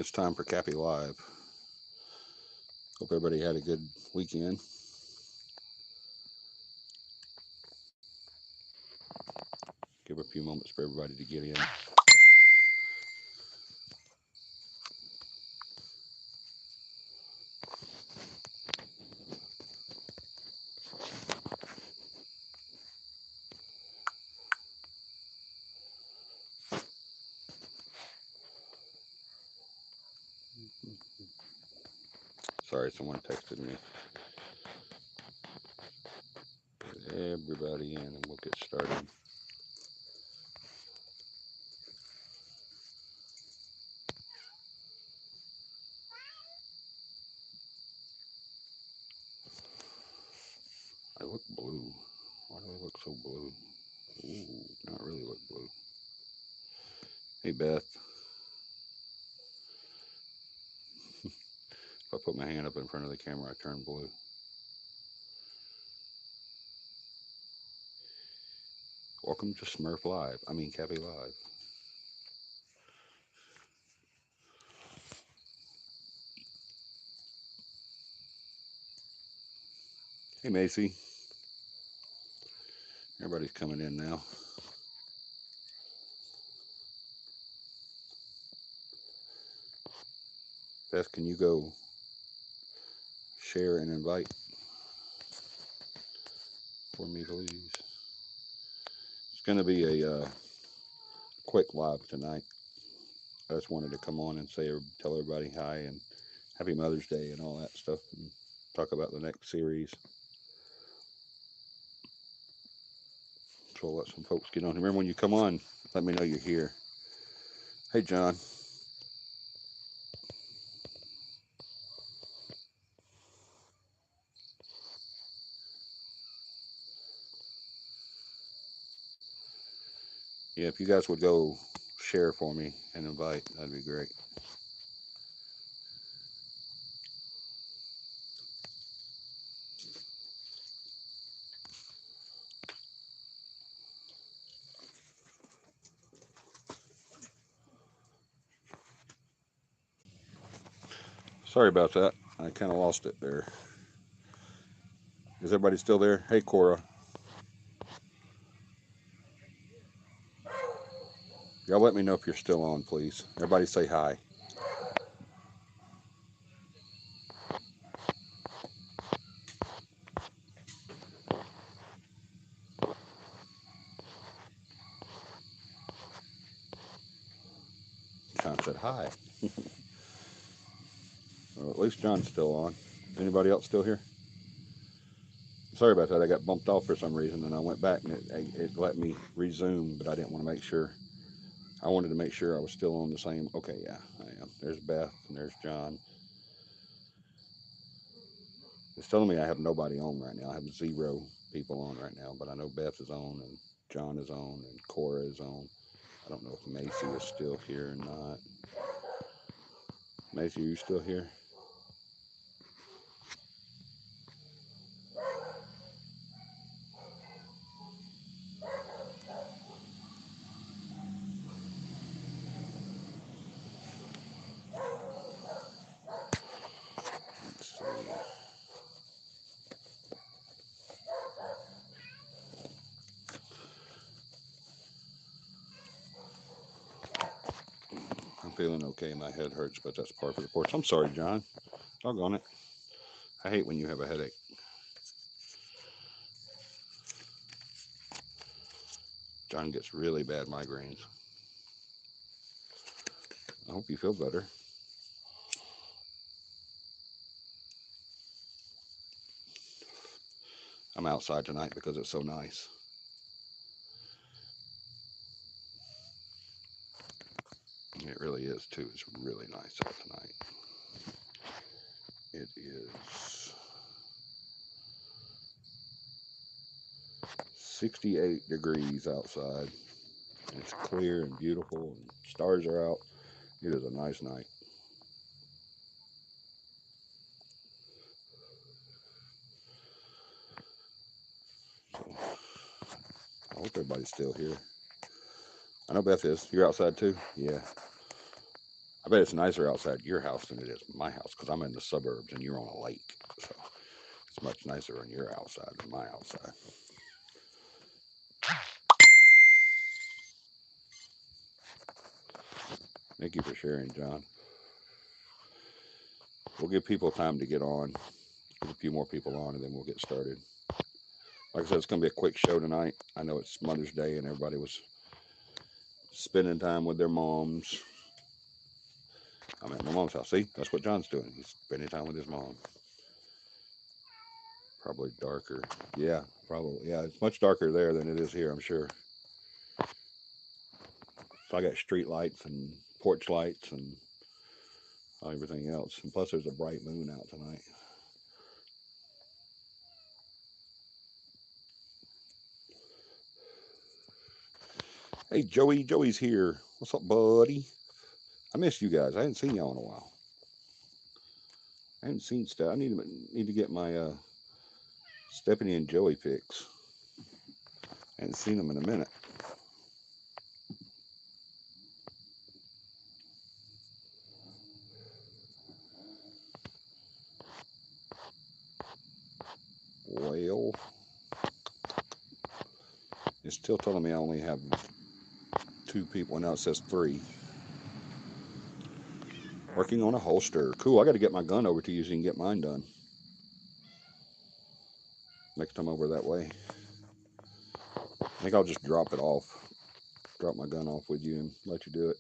It's time for CAPI Live. Hope everybody had a good weekend. Give a few moments for everybody to get in. Sorry, someone texted me. Get everybody in and we'll get started. I look blue. Why do I look so blue? Ooh, not really look blue. Hey, Beth. If I put my hand up in front of the camera, I turn blue. Welcome to Smurf Live. I mean, CAPI Live. Hey, Macy. Everybody's coming in now. Beth, can you go share and invite for me, please? It's going to be a quick live tonight. I just wanted to come on and tell everybody hi and happy Mother's Day and all that stuff, and talk about the next series. So I'll let some folks get on. Remember, when you come on, let me know you're here. Hey, John. Yeah, if you guys would go share for me and invite, that'd be great. Sorry about that. I kind of lost it there. Is everybody still there? Hey, Cora. Y'all let me know if you're still on, please. Everybody say hi. John said hi. Well, at least John's still on. Anybody else still here? Sorry about that. I got bumped off for some reason, and I went back and it let me resume, but I didn't want to make sure. I wanted to make sure I was still on the same. Okay, yeah, I am. There's Beth and there's John. It's telling me I have nobody on right now. I have 0 people on right now, but I know Beth is on and John is on and Cora is on. I don't know if Macy is still here or not. Macy, are you still here? Let's see. I'm feeling okay. My head hurts, but that's part of the reports. I'm sorry, John. Doggone it. I hate when you have a headache. John gets really bad migraines. I hope you feel better. I'm outside tonight because it's so nice. It really is, too. It's really nice out tonight. It is 68 degrees outside. And it's clear and beautiful, and stars are out. It is a nice night. So I hope everybody's still here. I know Beth is. You're outside too? Yeah. I bet it's nicer outside your house than it is my house because I'm in the suburbs and you're on a lake. So it's much nicer on your outside than my outside. Thank you for sharing, John. We'll give people time to get on, get a few more people on, and then we'll get started. Like I said, it's going to be a quick show tonight. I know it's Mother's Day and everybody was spending time with their moms. I'm at my mom's house. See, that's what John's doing. He's spending time with his mom. Probably darker. Yeah, probably. Yeah, it's much darker there than it is here, I'm sure. So I got street lights and porch lights and everything else. And plus, there's a bright moon out tonight. Hey, Joey. Joey's here. What's up, buddy? I missed you guys. I hadn't seen y'all in a while. I hadn't seen stuff. I need to get my Stephanie and Joey fix. I hadn't seen them in a minute. Well, it's still telling me I only have two people. Now it says three. Working on a holster. Cool. I got to get my gun over to you so you can get mine done. Next time over that way. I think I'll just drop it off. Drop my gun off with you and let you do it.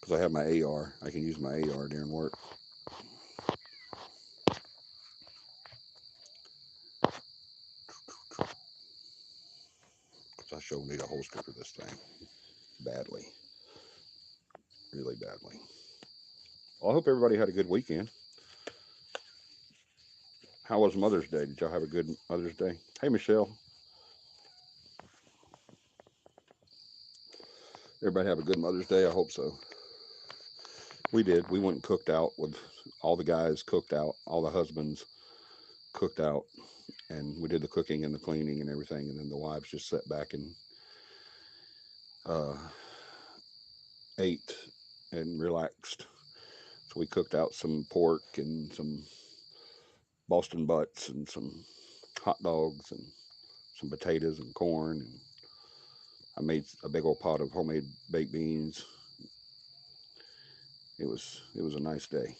Because I have my AR. I can use my AR during work. Because I sure need a holster for this thing. Badly. Really badly. Well, I hope everybody had a good weekend. How was Mother's Day? Did y'all have a good Mother's Day? Hey, Michelle. Everybody have a good Mother's Day? I hope so. We did. We went and cooked out with all the guys, cooked out, all the husbands cooked out, and we did the cooking and the cleaning and everything. And then the wives just sat back and uh, ate and relaxed. So we cooked out some pork and some Boston butts and some hot dogs and some potatoes and corn. And I made a big old pot of homemade baked beans. It was a nice day.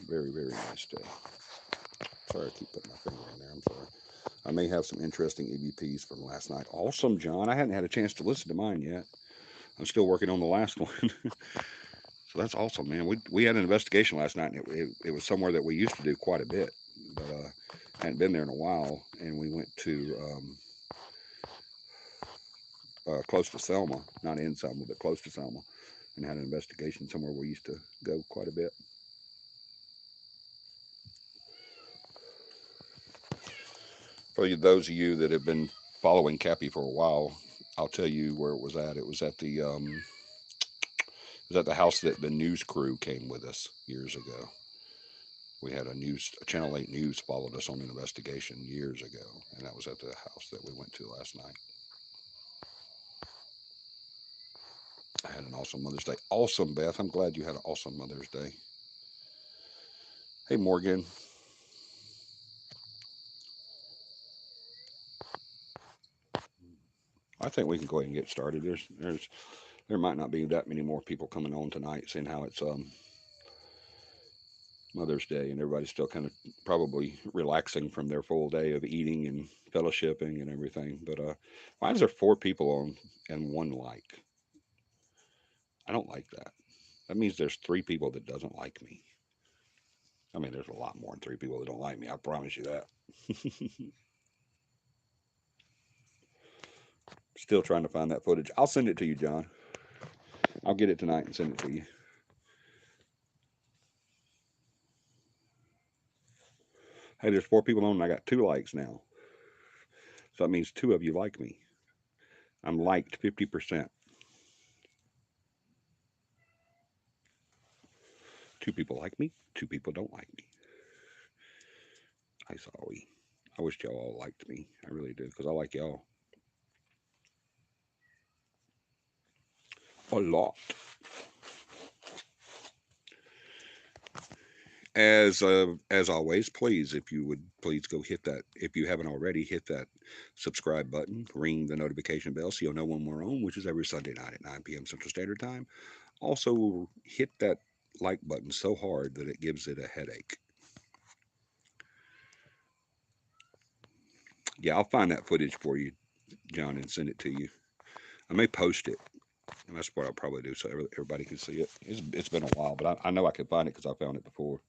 Very, very nice day. Sorry, I keep putting my finger in there. I'm sorry. I may have some interesting EVPs from last night. Awesome, John. I hadn't had a chance to listen to mine yet. I'm still working on the last one. So that's awesome, man. We had an investigation last night, and it was somewhere that we used to do quite a bit, but hadn't been there in a while. And we went to close to Selma, not in Selma, but close to Selma, and had an investigation somewhere we used to go quite a bit. For those of you that have been following CAPI for a while, I'll tell you where it was at. It was at the house that the news crew came with us years ago. We had a Channel 8 News followed us on an investigation years ago, and that was at the house that we went to last night. I had an awesome Mother's Day. Awesome, Beth. I'm glad you had an awesome Mother's Day. Hey, Morgan. I think we can go ahead and get started. There might not be that many more people coming on tonight, seeing how it's Mother's Day, and everybody's still kind of probably relaxing from their full day of eating and fellowshipping and everything. But why is there four people on and one like? I don't like that. That means there's three people that doesn't like me. I mean, there's a lot more than three people that don't like me. I promise you that. Still trying to find that footage. I'll send it to you, John. I'll get it tonight and send it to you. Hey, there's four people on, and I got two likes now. So that means two of you like me. I'm liked 50%. Two people like me, two people don't like me. I sorry. I wish y'all all liked me. I really do, because I like y'all a lot. As always, please, if you would please go hit that, if you haven't already, hit that subscribe button, ring the notification bell so you'll know when we're on, which is every Sunday night at 9 p.m. Central Standard Time. Also, hit that like button so hard that it gives it a headache. Yeah, I'll find that footage for you, John, and send it to you. I may post it, and that's what I'll probably do so everybody can see it. It's been a while, but I know I can find it because I found it before.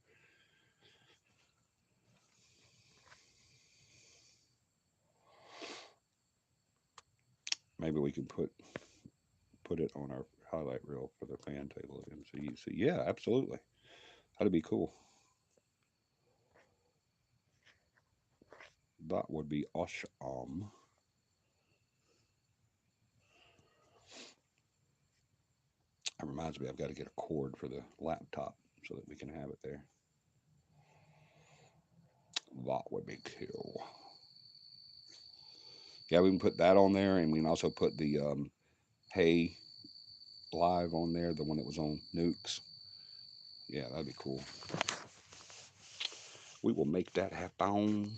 Maybe we can put it on our highlight reel for the fan table at MCU. Yeah, absolutely. That'd be cool. That would be awesome. It reminds me, I've got to get a cord for the laptop so that we can have it there. That would be cool. Yeah, we can put that on there, and we can also put the Hey live on there, the one that was on Nukes. Yeah, that'd be cool. We will make that happen.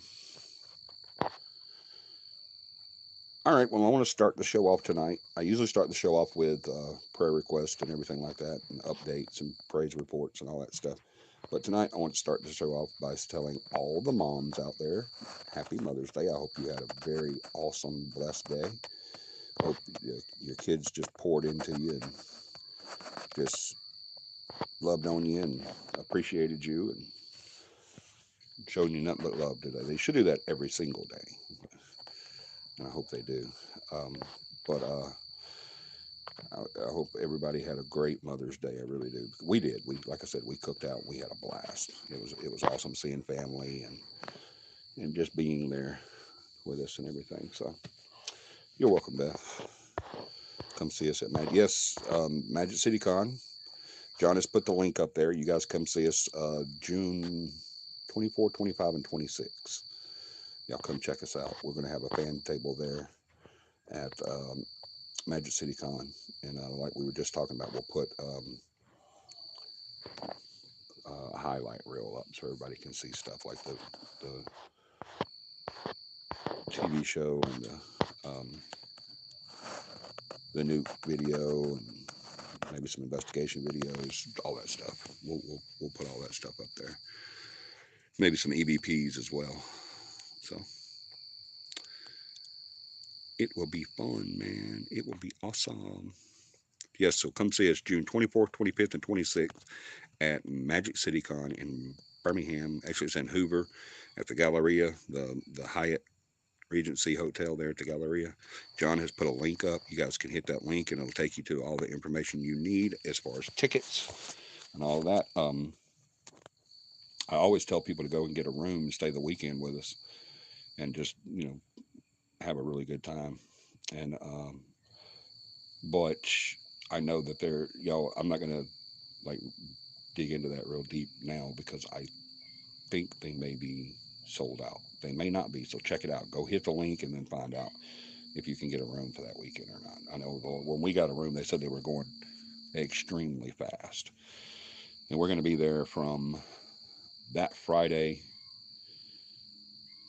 All right, well, I want to start the show off tonight. I usually start the show off with prayer requests and everything like that, and updates and praise reports and all that stuff. But tonight, I want to start the show off by telling all the moms out there, Happy Mother's Day. I hope you had a very awesome, blessed day. Hope your kids just poured into you and just loved on you and appreciated you and showed you nothing but love today. They should do that every single day, and I hope they do. Um, but I hope everybody had a great Mother's Day. I really do. We did. Like I said, we cooked out. We had a blast. It was awesome seeing family and just being there with us and everything. So you're welcome, Beth. Come see us at Magic City Con. John has put the link up there. You guys come see us June 24, 25, and 26. Y'all come check us out. We're going to have a fan table there at Magic City Con. And like we were just talking about, we'll put a highlight reel up so everybody can see stuff like the TV show and the new video and maybe some investigation videos, all that stuff. We'll put all that stuff up there. Maybe some EVPs as well. So it will be fun, man. It will be awesome. Yes, so come see us June 24th, 25th, and 26th at Magic City Con in Birmingham. Actually, it's in Hoover at the Galleria, the Hyatt Regency Hotel there at the Galleria. John has put a link up. You guys can hit that link, and it'll take you to all the information you need as far as tickets and all that. I always tell people to go and get a room and stay the weekend with us, and just have a really good time. And but I know that I'm not gonna like dig into that real deep now because I think they may be sold out. They may not be, so check it out. Go hit the link and then find out if you can get a room for that weekend or not. I know when we got a room, they said they were going extremely fast. And we're going to be there from that Friday,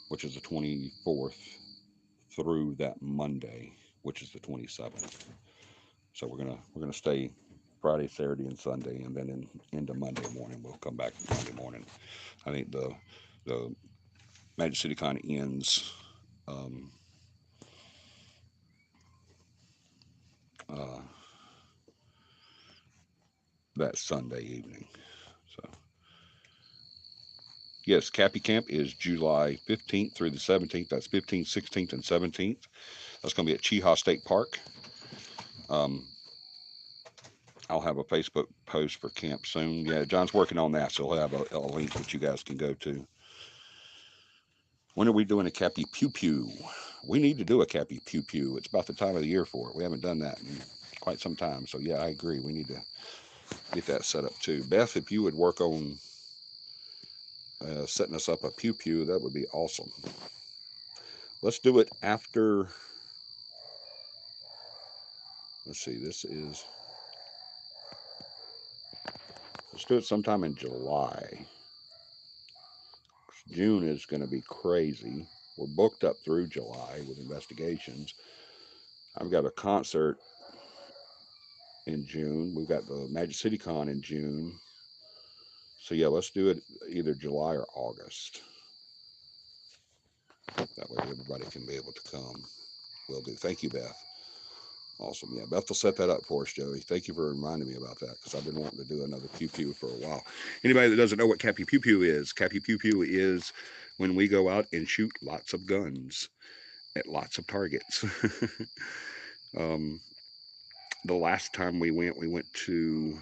which is the 24th, through that Monday, which is the 27th. So we're gonna stay Friday, Saturday, and Sunday, and then into Monday morning. We'll come back Monday morning. I think the Magic City Con ends um, uh, that Sunday evening. So yes, CAPI Camp is July 15th through the 17th. That's 15th, 16th, and 17th. That's going to be at Cheehaw State Park. Um, I'll have a Facebook post for camp soon. Yeah, John's working on that, so he'll have a link that you guys can go to. When are we doing a Cappy Pew Pew? We need to do a Cappy Pew Pew. It's about the time of the year for it. We haven't done that in quite some time. So, yeah, I agree. We need to get that set up too. Beth, if you would work on setting us up a Pew Pew, that would be awesome. let's do it after. Let's see. Let's do it sometime in July. June is going to be crazy. We're booked up through July with investigations. I've got a concert in June. We've got the Magic City Con in June. So yeah, let's do it either July or August. That way everybody can be able to come. Will do. Thank you, Beth. Awesome. Yeah, Beth will set that up for us, Joey. Thank you for reminding me about that because I've been wanting to do another pew pew for a while. Anybody that doesn't know what CAPI pew pew is, CAPI pew pew is when we go out and shoot lots of guns at lots of targets. um, the last time we went to,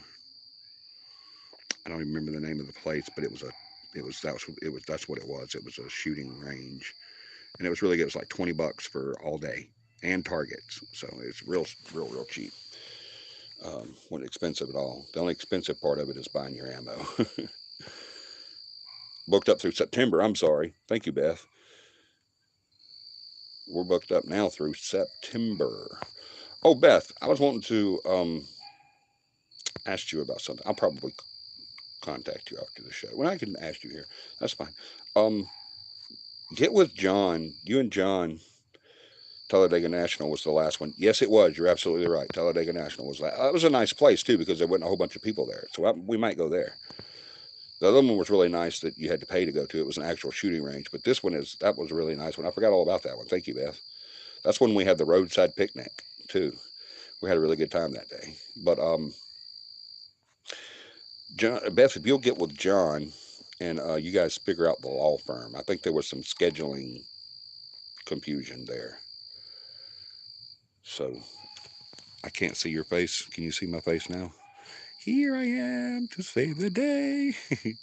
I don't even remember the name of the place, but that's what it was. It was a shooting range, and it was really good. It was like $20 for all day and targets, so it's real cheap. Wasn't expensive at all. The only expensive part of it is buying your ammo. Booked up through September. I'm sorry. Thank you, Beth. We're booked up now through September. Oh, Beth, I was wanting to ask you about something. I'll probably contact you after the show. Well, I can ask you here. That's fine. Um, get with John. You and John. Talladega National was the last one. Yes, it was. You're absolutely right. Talladega National was that. It was a nice place too because there wasn't a whole bunch of people there. So we might go there. The other one was really nice that you had to pay to go to. It was an actual shooting range. But that was a really nice one. I forgot all about that one. Thank you, Beth. That's when we had the roadside picnic too. We had a really good time that day. But John, Beth, if you'll get with John and you guys figure out the law firm. I think there was some scheduling confusion there. So I can't see your face. Can you see my face now? Here I am to save the day. There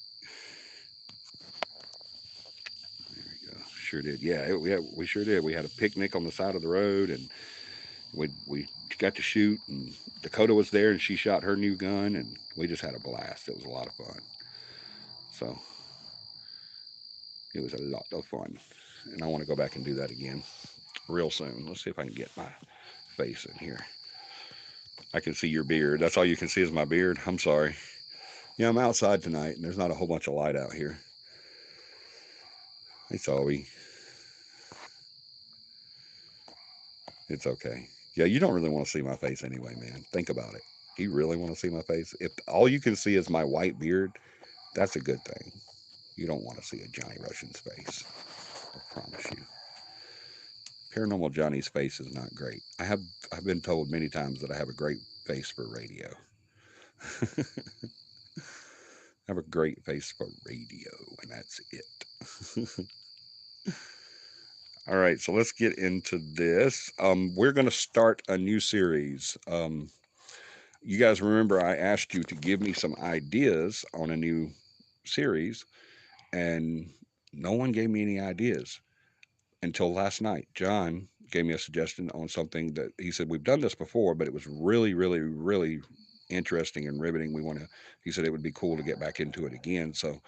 we go. Sure did. Yeah, we sure did. We had a picnic on the side of the road, and we got to shoot. And Dakota was there, and she shot her new gun, and we just had a blast. It was a lot of fun. So it was a lot of fun, and I want to go back and do that again real soon. Let's see if I can get my face in here. I can see your beard. That's all you can see is my beard. I'm sorry. Yeah, I'm outside tonight, and there's not a whole bunch of light out here. It's all we. It's okay. Yeah, you don't really want to see my face anyway, man. Think about it. Do you really want to see my face? If all you can see is my white beard, that's a good thing. You don't want to see a Johnny Russian's face. I promise you. Paranormal Johnny's face is not great. I've been told many times that I have a great face for radio. I have a great face for radio, and that's it. All right, so let's get into this. We're going to start a new series. You guys remember I asked you to give me some ideas on a new series, and no one gave me any ideas until last night. John gave me a suggestion on something that he said we've done this before, but it was really interesting and riveting. He said it would be cool to get back into it again. So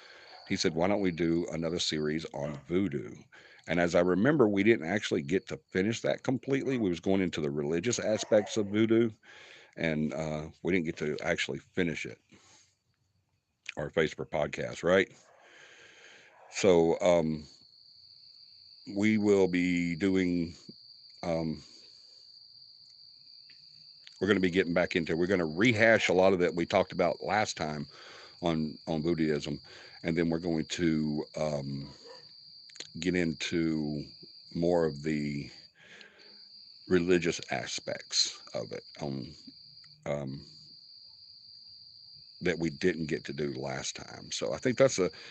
he said, why don't we do another series on voodoo? And as I remember, we didn't actually get to finish that completely. We was going into the religious aspects of voodoo, and we didn't get to actually finish it. Our Facebook podcast, right? So we will be doing. Um, we're going to be getting back into. We're going to rehash a lot of that we talked about last time on Buddhism, and then we're going to get into more of the religious aspects of it um, that we didn't get to do last time. So I think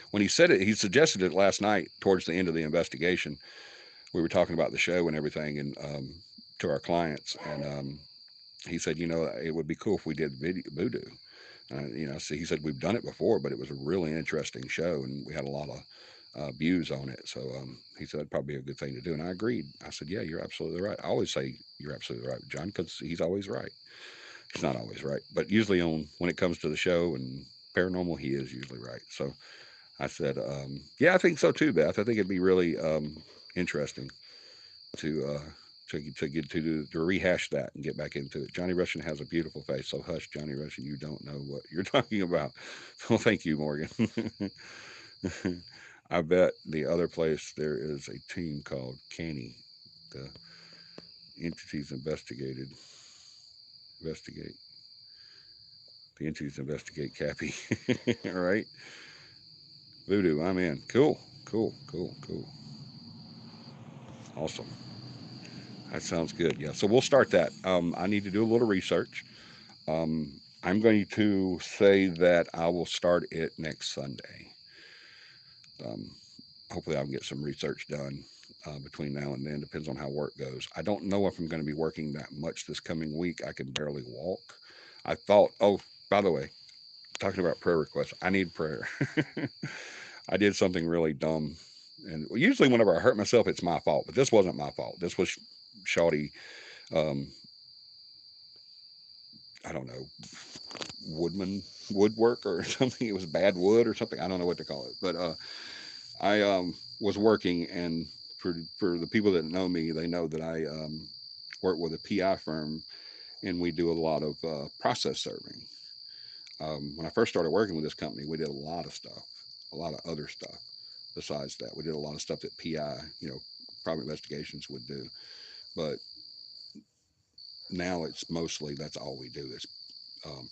when he said it, he suggested it last night towards the end of the investigation. We were talking about the show and everything, and to our clients, and he said, it would be cool if we did voodoo. So he said we've done it before, but it was a really interesting show, and we had a lot of views on it. So he said it'd probably be a good thing to do, and I agreed. I said, yeah, you're absolutely right. I always say you're absolutely right, John, because he's always right. He's not always right, but usually when it comes to the show and paranormal, he is usually right. So I said, yeah, I think so too, Beth. I think it'd be really interesting. to to rehash that and get back into it. Johnny Russian has a beautiful face, so hush, Johnny Russian, you don't know what you're talking about. So thank you, Morgan. I bet the other place there is a team called Canny. The entities investigate the entities investigate Cappy. All right, Voodoo, I'm in. Cool, cool, cool, cool. Awesome. That sounds good. Yeah, so we'll start that. I need to do a little research. I'm going to say that I will start it next Sunday. Um, Hopefully, I can get some research done between now and then. Depends on how work goes. I don't know if I'm going to be working that much this coming week. I can barely walk. I thought, oh, by the way, talking about prayer requests, I need prayer. I did something really dumb. And usually, whenever I hurt myself, it's my fault. But this wasn't my fault. This was shoddy, um, I don't know, woodman woodwork or something. It was bad wood or something. I don't know what to call it. But I was working, and for the people that know me, they know that I work with a PI firm, and we do a lot of process serving. When I first started working with this company, we did a lot of stuff, a lot of other stuff besides that. We did a lot of stuff that PI, private investigations would do. But now it's mostly that's all we do is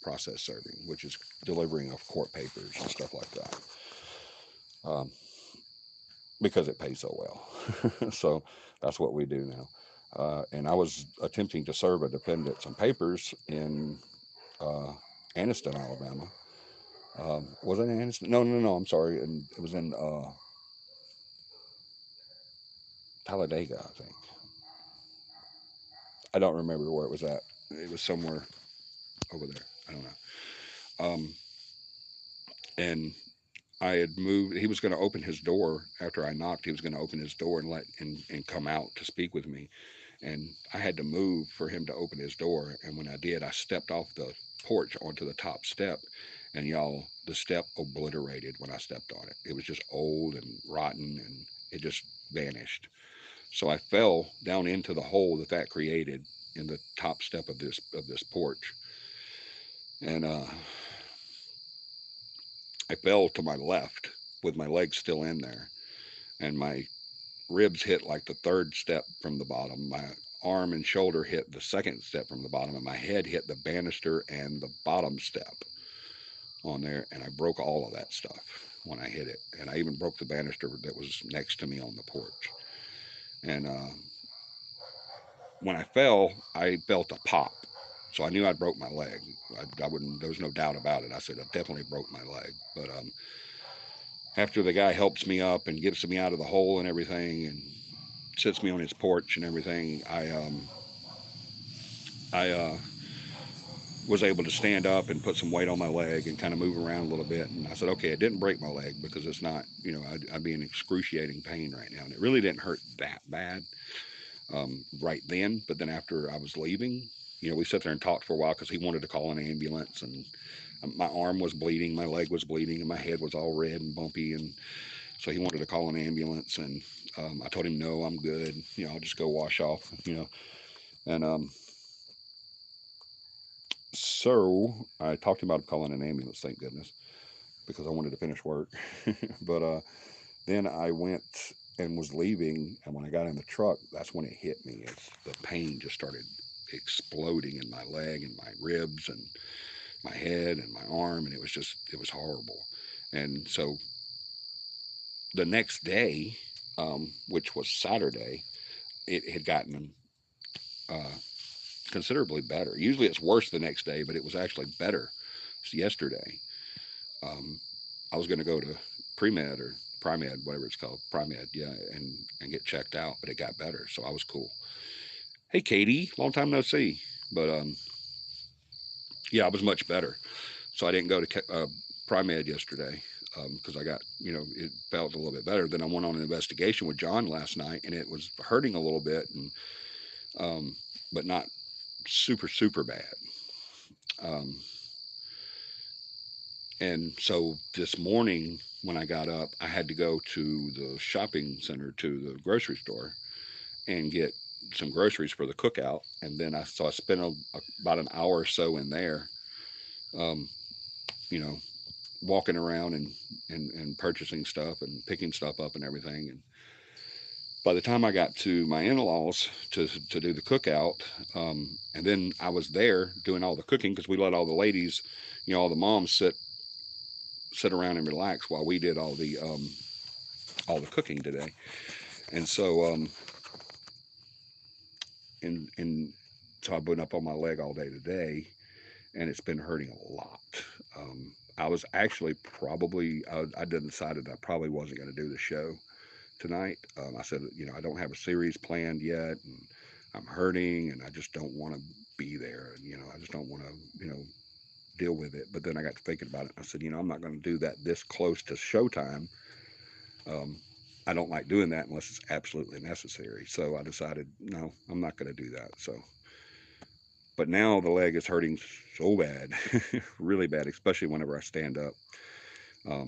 process serving, which is delivering of court papers and stuff like that. Um, because it pays so well. So that's what we do now. And I was attempting to serve a defendant some papers in uh, Anniston, Alabama. Was it in Anniston? No, no, no. I'm sorry. And it was in Talladega, I think. I don't remember where it was at. It was somewhere over there. I don't know. And I had moved. He was going to open his door after I knocked. He was going to open his door and and come out to speak with me. And I had to move for him to open his door. And when I did, I stepped off the porch onto the top step, and y'all, the step obliterated when I stepped on it. It was just old and rotten, and it just vanished. So I fell down into the hole that created in the top step of this porch, and I fell to my left with my legs still in there, and my ribs hit like the third step from the bottom. My arm and shoulder hit the second step from the bottom, and my head hit the banister and the bottom step on there. And I broke all of that stuff when I hit it. And I even broke the banister that was next to me on the porch. And when I fell, I felt a pop. So I knew I'd broke my leg. I wouldn't. There was no doubt about it. I said I definitely broke my leg. But after the guy helps me up and gets me out of the hole and everything, and sits me on his porch and everything, I was able to stand up and put some weight on my leg and kind of move around a little bit. And I said, okay, it didn't break my leg because it's not, I'd be in excruciating pain right now. And it really didn't hurt that bad right then. But then after I was leaving, we sat there and talked for a while because he wanted to call an ambulance. And my arm was bleeding, my leg was bleeding, and my head was all red and bumpy. And so he wanted to call an ambulance. And I told him, no, I'm good. I'll just go wash off. And so I talked him about calling an ambulance, thank goodness, because I wanted to finish work. But then I went and was leaving, and when I got in the truck, that's when it hit me. The pain just started exploding in my leg and my ribs and my head and my arm, and it was horrible. And so the next day, which was Saturday, it had gotten uh, considerably better. Usually it's worse the next day, but it was actually better yesterday. Um, I was going to go to pre-med or pri-med, whatever it's called, pri-med, yeah, and get checked out, but it got better, so I was cool. Hey, Katie, long time no see, but yeah, I was much better, so I didn't go to pri-med yesterday because I got, it felt a little bit better. Then I went on an investigation with John last night, and it was hurting a little bit, and um, but not super bad. Um, And so this morning when I got up, I had to go to the shopping center, to the grocery store, and get some groceries for the cookout. And then I spent about an hour or so in there, um, you know, walking around and purchasing stuff and picking stuff up and everything. And by the time I got to my in-laws to do the cookout, and then I was there doing all the cooking because we let all the ladies, all the moms sit around and relax while we did all the cooking today. And so and so I've been up on my leg all day today, and it's been hurting a lot. I was actually probably I decided I probably wasn't going to do the show tonight. I said, I don't have a series planned yet, and I'm hurting, and I just don't want to be there, and I just don't want to, deal with it. But then I got to thinking about it. And I said, I'm not going to do that this close to showtime. Um, I don't like doing that unless it's absolutely necessary. So I decided, no, I'm not going to do that. So, but now the leg is hurting so bad, really bad, especially whenever I stand up.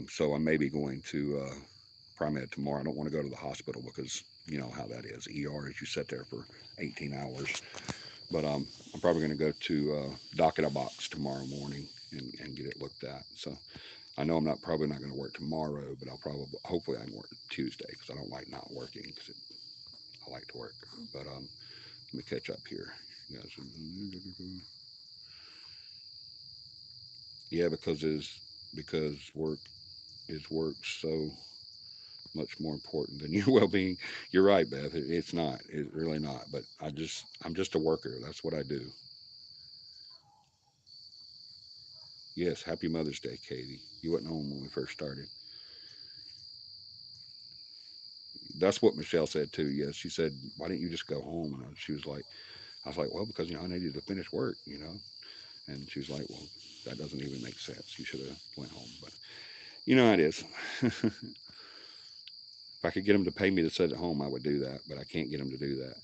So I'm maybe going to primate tomorrow. I don't want to go to the hospital because you know how that is. ER is you sit there for 18 hours. But I'm probably going to go to Doc in a Box tomorrow morning and get it looked at. So I know I'm probably not going to work tomorrow, but hopefully I can work Tuesday because I don't like not working because I like to work. But let me catch up here. Yes. Yeah, because work so much more important than your well-being. You're right, Beth. It's not. It's really not. But I'm just a worker. That's what I do. Yes. Happy Mother's Day, Katie. You wasn't home when we first started. That's what Michelle said too. Yes, she said, "Why didn't you just go home?" And she was like, "I was like, well, because I needed to finish work, you know." And she was like, "Well, that doesn't even make sense. You should have went home." But you know how it is. If I could get them to pay me to sit at home, I would do that. But I can't get them to do that.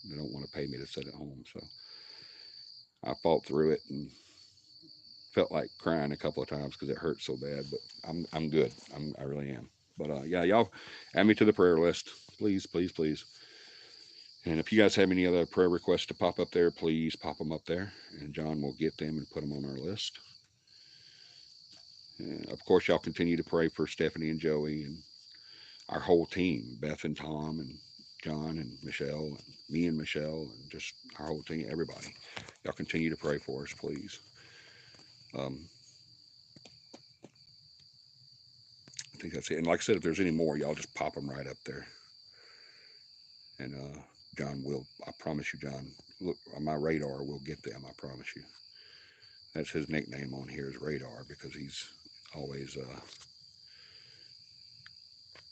They don't want to pay me to sit at home. So I fought through it and felt like crying a couple of times because it hurt so bad. But I'm good. I really am. But yeah, y'all add me to the prayer list, please, please, please. And if you guys have any other prayer requests to pop up there, please pop them up there, and John will get them and put them on our list. And of course, y'all continue to pray for Stephanie and Joey and our whole team, Beth and Tom and John and Michelle and me and Michelle and just our whole team, everybody. Y'all continue to pray for us, please. Um, I think that's it. And like I said, if there's any more, y'all just pop them right up there. And John will, I promise you, John, look, on my radar will get them, I promise you. That's his nickname on here is Radar because he's always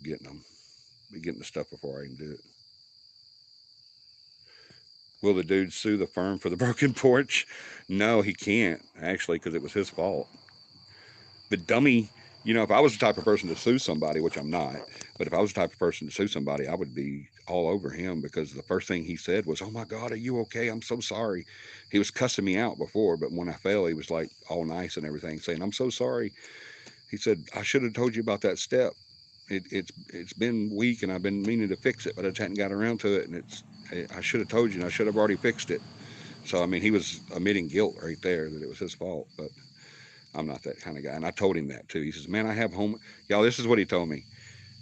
getting them, getting the stuff before I can do it. Will the dude sue the firm for the broken porch? No, he can't actually because it was his fault. The dummy, if I was the type of person to sue somebody, which I'm not, but if I was the type of person to sue somebody, I would be all over him because the first thing he said was, "Oh my God, are you okay? I'm so sorry." He was cussing me out before, but when I fell, he was like all nice and everything, saying, "I'm so sorry." He said, "I should have told you about that step. It's been weak and I've been meaning to fix it, but I just hadn't got around to it. And I should have told you and I should have already fixed it." So I mean, he was admitting guilt right there that it was his fault. But I'm not that kind of guy, and I told him that too. He says, "Man, I have home." Y'all, this is what he told me.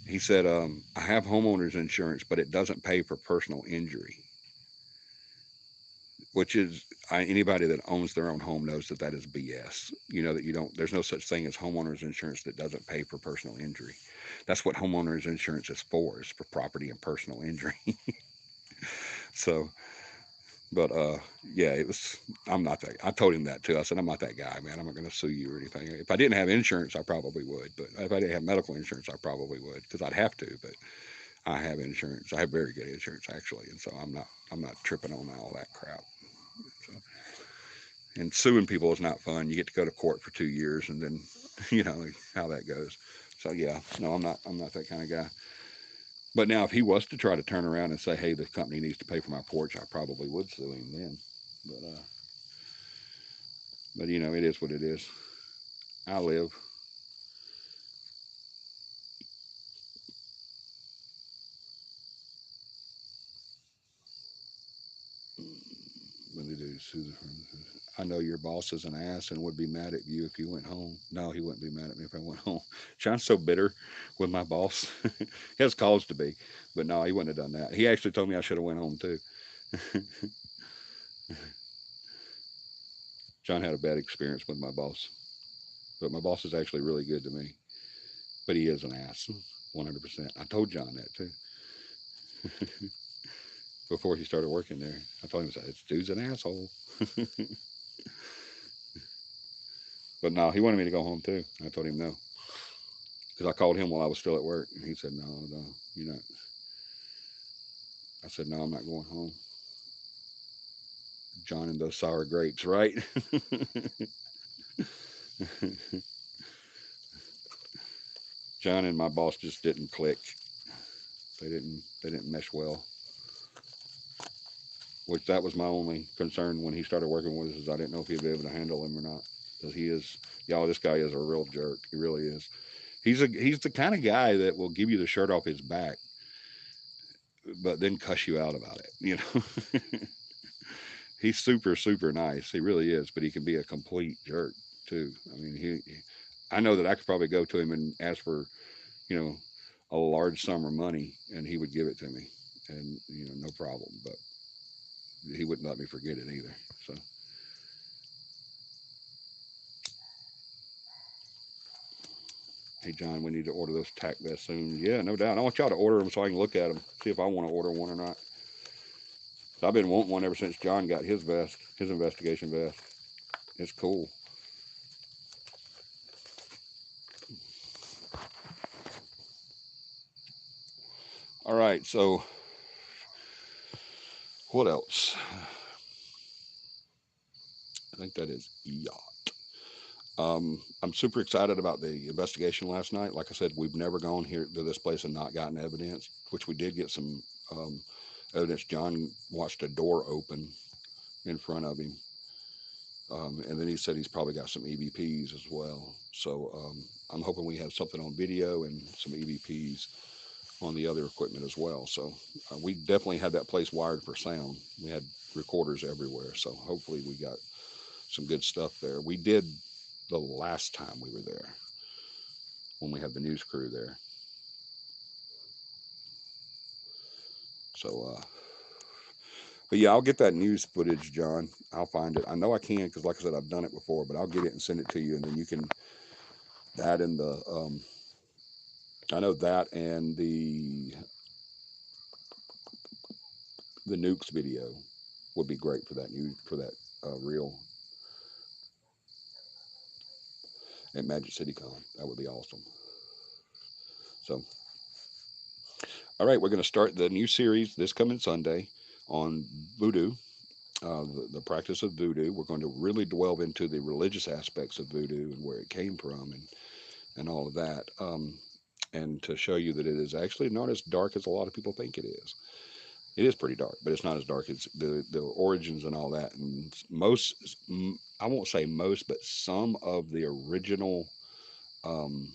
He said, "I have homeowners insurance, but it doesn't pay for personal injury." Which is anybody that owns their own home knows that that is BS. You know that you don't. There's no such thing as homeowners insurance that doesn't pay for personal injury. That's what homeowners insurance is for property and personal injury. So, but yeah, it was. I'm not that. I told him that too. I said, "I'm not that guy, man. I'm not going to sue you or anything. If I didn't have insurance, I probably would. But if I didn't have medical insurance, I probably would because I'd have to. But I have insurance. I have very good insurance actually, and so I'm not tripping on all that crap. So, and suing people is not fun. You get to go to court for 2 years, and then you know how that goes. So yeah, no, I'm not that kind of guy. But now, if he was to try to turn around and say, "Hey, the company needs to pay for my porch," I probably would sue him then. But it is what it is. I live. What did he do? I know your boss is an ass and would be mad at you if you went home. No, he wouldn't be mad at me if I went home. John's so bitter with my boss. He has cause to be, but no, he wouldn't have done that. He actually told me I should have went home too. John had a bad experience with my boss, but my boss is actually really good to me. But he is an ass, 100%. I told John that too before he started working there. I told him, this dude's an asshole. But no, he wanted me to go home too. I told him no. Because I called him while I was still at work. And he said, no, no, you're not. I said, no, I'm not going home. John and those sour grapes, right? John and my boss just didn't click. They didn't mesh well. Which that was my only concern when he started working with us, is I didn't know if he'd be able to handle him or not. Because he is, y'all, this guy is a real jerk. He really is. He's the kind of guy that will give you the shirt off his back, but then cuss you out about it. You know, he's super nice. He really is, but he can be a complete jerk too. I mean, I know that I could probably go to him and ask for, you know, a large sum of money, and he would give it to me, and no problem. But he wouldn't let me forget it either. So, hey John, we need to order those tack vests soon. Yeah, no doubt. I want y'all to order them so I can look at them, see if I want to order one or not. So I've been wanting one ever since John got his vest, his investigation vest. It's cool. All right, so what else? I think that is yacht. I'm super excited about the investigation last night. Like I said, we've never gone here to this place and not gotten evidence, which we did get some um, evidence. John watched a door open in front of him, and then he said he's probably got some EVPs as well. So I'm hoping we have something on video and some EVPs on the other equipment as well. So we definitely had that place wired for sound. We had recorders everywhere. So hopefully we got some good stuff there. We did the last time we were there when we had the news crew there. So, but yeah, I'll get that news footage, John. I'll find it. I know I can because, like I said, I've done it before. But I'll get it and send it to you, and then you can that in the. I know that and the nukes video would be great for that new for that real at Magic City Con. That would be awesome. So, all right, we're going to start the new series this coming Sunday on voodoo, the practice of voodoo. We're going to really delve into the religious aspects of voodoo and where it came from and all of that. And to show you that it is actually not as dark as a lot of people think it is. It is pretty dark, but it's not as dark as the origins and all that. And most, I won't say most, but some of the original um,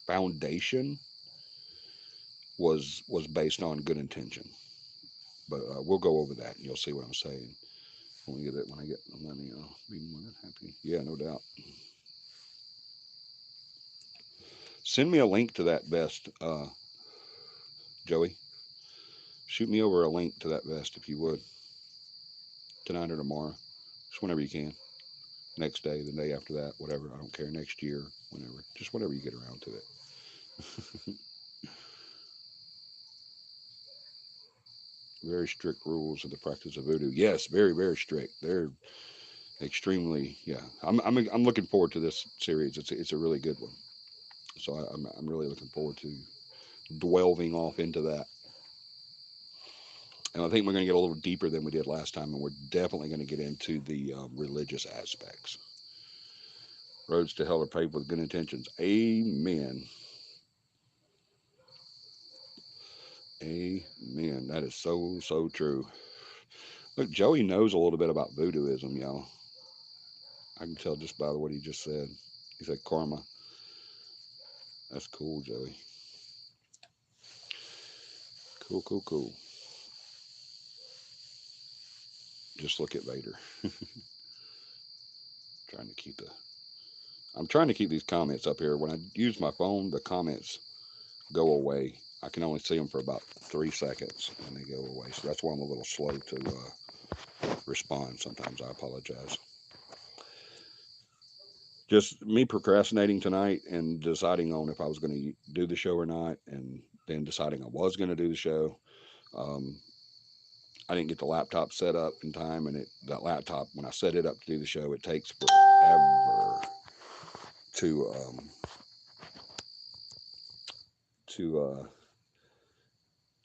foundation was based on good intention. But we'll go over that, and you'll see what I'm saying when we get it. When I get the money, I'll be more than happy. Yeah, no doubt. Send me a link to that vest, Joey. Shoot me over a link to that vest if you would, tonight or tomorrow, just whenever you can. Next day, the day after that, whatever. I don't care. Next year, whenever, just whenever you get around to it. Very strict rules of the practice of voodoo. Yes, very strict. They're extremely. Yeah, I'm looking forward to this series. It's a really good one. So I'm really looking forward to delving off into that. And I think we're going to get a little deeper than we did last time, and we're definitely going to get into the religious aspects. Roads to hell are paved with good intentions. Amen. Amen. That is so true. Look, Joey knows a little bit about voodooism, y'all. I can tell just by what he just said. He said karma. That's cool, Joey. Cool. Just look at Vader. trying to keep the. I'm trying to keep these comments up here. When I use my phone, the comments go away. I can only see them for about 3 seconds and they go away. So that's why I'm a little slow to respond. Sometimes I apologize. Just me procrastinating tonight and deciding on if I was going to do the show or not, and then deciding I was going to do the show. Um, I didn't get the laptop set up in time, and that laptop, when I set it up to do the show, it takes forever to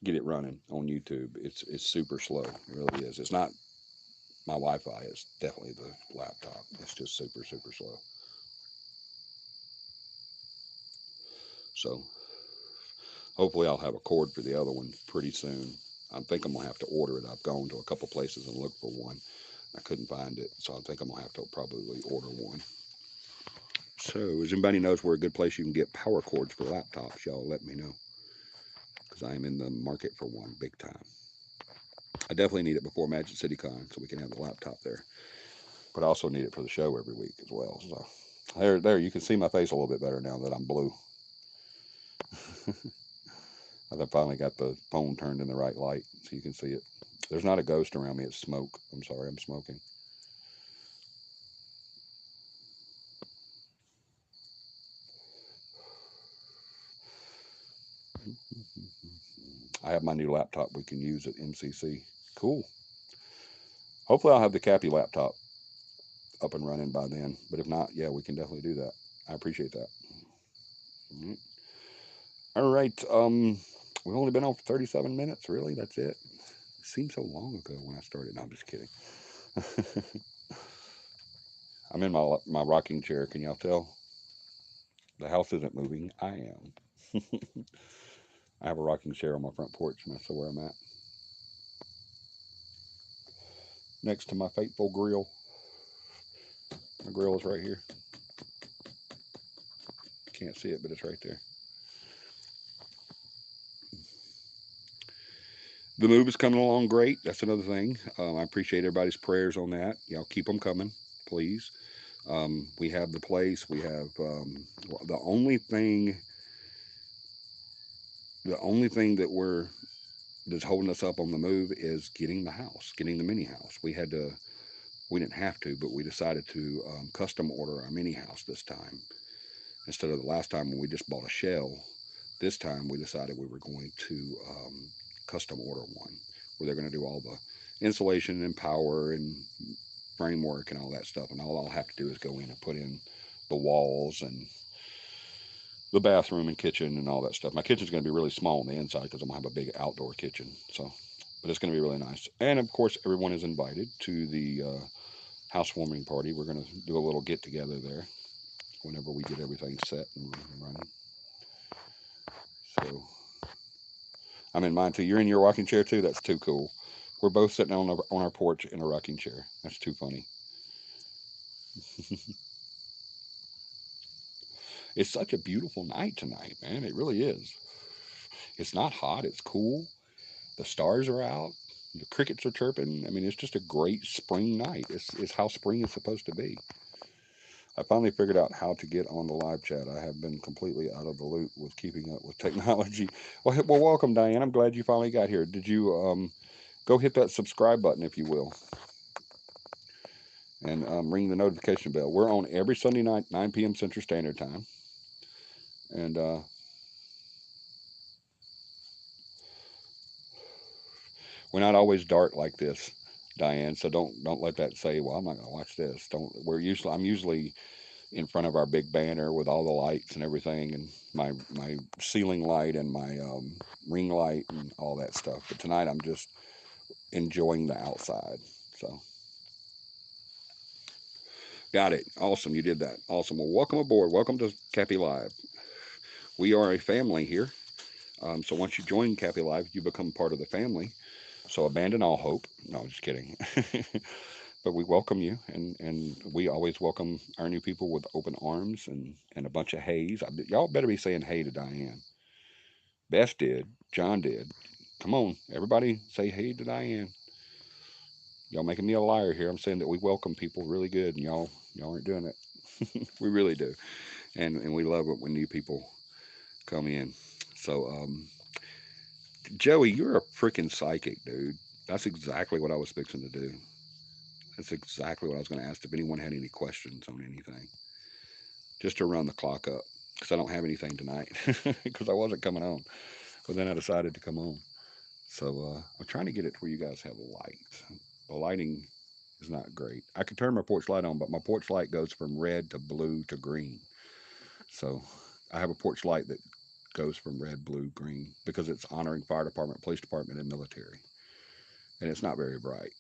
get it running on YouTube. It's super slow. It really is. It's not my Wi-Fi. It's definitely the laptop. It's just super slow. So hopefully I'll have a cord for the other one pretty soon. I think I'm gonna have to order it. I've gone to a couple places and looked for one. I couldn't find it, so I think I'm gonna have to probably order one. So, as anybody knows where a good place you can get power cords for laptops, y'all let me know, because I am in the market for one big time. I definitely need it before Magic City Con, so we can have the laptop there. But I also need it for the show every week as well. So, there, you can see my face a little bit better now that I'm blue. I finally got the phone turned in the right light, so you can see it. There's not a ghost around me. It's smoke. I'm sorry, I'm smoking. I have my new laptop we can use at MCC. Cool. Hopefully, I'll have the CAPI laptop up and running by then. But if not, yeah, we can definitely do that. I appreciate that. Mhm. All right. We've only been on for 37 minutes. Really? That's it? It seems so long ago when I started. No, I'm just kidding. I'm in my rocking chair. Can y'all tell? The house isn't moving. I am. I have a rocking chair on my front porch, and that's where I'm at. Next to my fateful grill. My grill is right here. Can't see it, but it's right there. The move is coming along great. That's another thing. I appreciate everybody's prayers on that. Y'all keep them coming, please. We have the place. We have the only thing. The only thing that's holding us up on the move is getting the house, getting the mini house. We had to. We didn't have to, but we decided to custom order our mini house this time instead of the last time when we just bought a shell. This time we decided we were going to custom order one where they're going to do all the insulation and power and framework and all that stuff. And all I'll have to do is go in and put in the walls and the bathroom and kitchen and all that stuff. My kitchen's going to be really small on the inside because I'm going to have a big outdoor kitchen. So, but it's going to be really nice. And of course, everyone is invited to the housewarming party. We're going to do a little get together there whenever we get everything set and running. So I'm in mine too. You're in your rocking chair too. That's too cool. We're both sitting on our porch in a rocking chair. That's too funny. It's such a beautiful night tonight, man. It really is. It's not hot. It's cool. The stars are out. The crickets are chirping. I mean, it's just a great spring night. It's how spring is supposed to be. I finally figured out how to get on the live chat. I have been completely out of the loop with keeping up with technology. Well, welcome, Diane. I'm glad you finally got here. Did you go hit that subscribe button if you will, and ring the notification bell? We're on every Sunday night, 9 p.m. Central Standard Time, and we're not always dark like this, Diane. So don't let that say, well, I'm not going to watch this. Don't. I'm usually in front of our big banner with all the lights and everything, and my ceiling light and my ring light and all that stuff. But tonight I'm just enjoying the outside. So got it. Awesome, you did that. Awesome. Well, welcome aboard. Welcome to CAPI Live. We are a family here. So once you join CAPI Live, you become part of the family. So abandon all hope. No, I'm just kidding. But we welcome you, and we always welcome our new people with open arms and a bunch of hays. Y'all better be saying hey to Diane. Beth did. John did. Come on, everybody, say hey to Diane. Y'all making me a liar here. I'm saying that we welcome people really good, and y'all aren't doing it. We really do, and we love it when new people come in. So, Joey, you're a freaking psychic, dude. That's exactly what I was fixing to do. That's exactly what I was going to ask if anyone had any questions on anything, just to run the clock up, because I don't have anything tonight, because I wasn't coming on, but then I decided to come on. So I'm trying to get it to where you guys have light. The lighting is not great. I could turn my porch light on, but my porch light goes from red to blue to green. So I have a porch light that goes from red, blue, green because it's honoring fire department, police department, and military. And it's not very bright.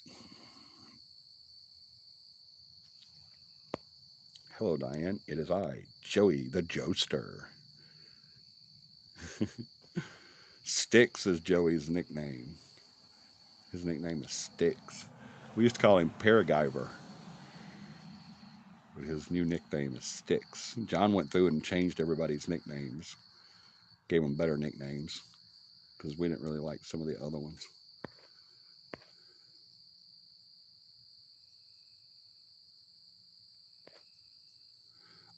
Hello, Diane. It is I, Joey the Joester. Sticks is Joey's nickname. His nickname is Sticks. We used to call him Paragiver, but his new nickname is Sticks. John went through and changed everybody's nicknames, gave them better nicknames because we didn't really like some of the other ones.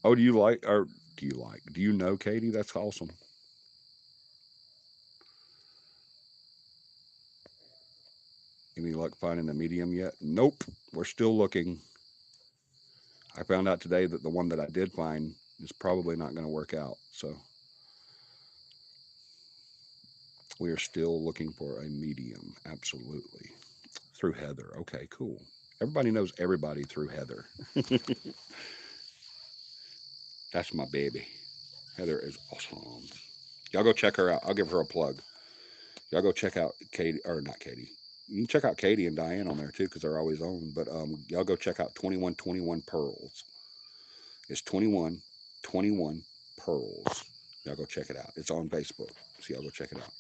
Oh, do you know Katie? That's awesome. Any luck finding a medium yet? Nope. We're still looking. I found out today that the one that I did find is probably not going to work out. So we are still looking for a medium. Absolutely. Through Heather. Okay, cool. Everybody knows everybody through Heather. That's my baby. Heather is awesome. Y'all go check her out. I'll give her a plug. Y'all go check out Katie, or not Katie. You can check out Katie and Diane on there too because they're always on. But y'all go check out 2121 Pearls. It's 2121 Pearls. Y'all go check it out. It's on Facebook. So y'all go check it out.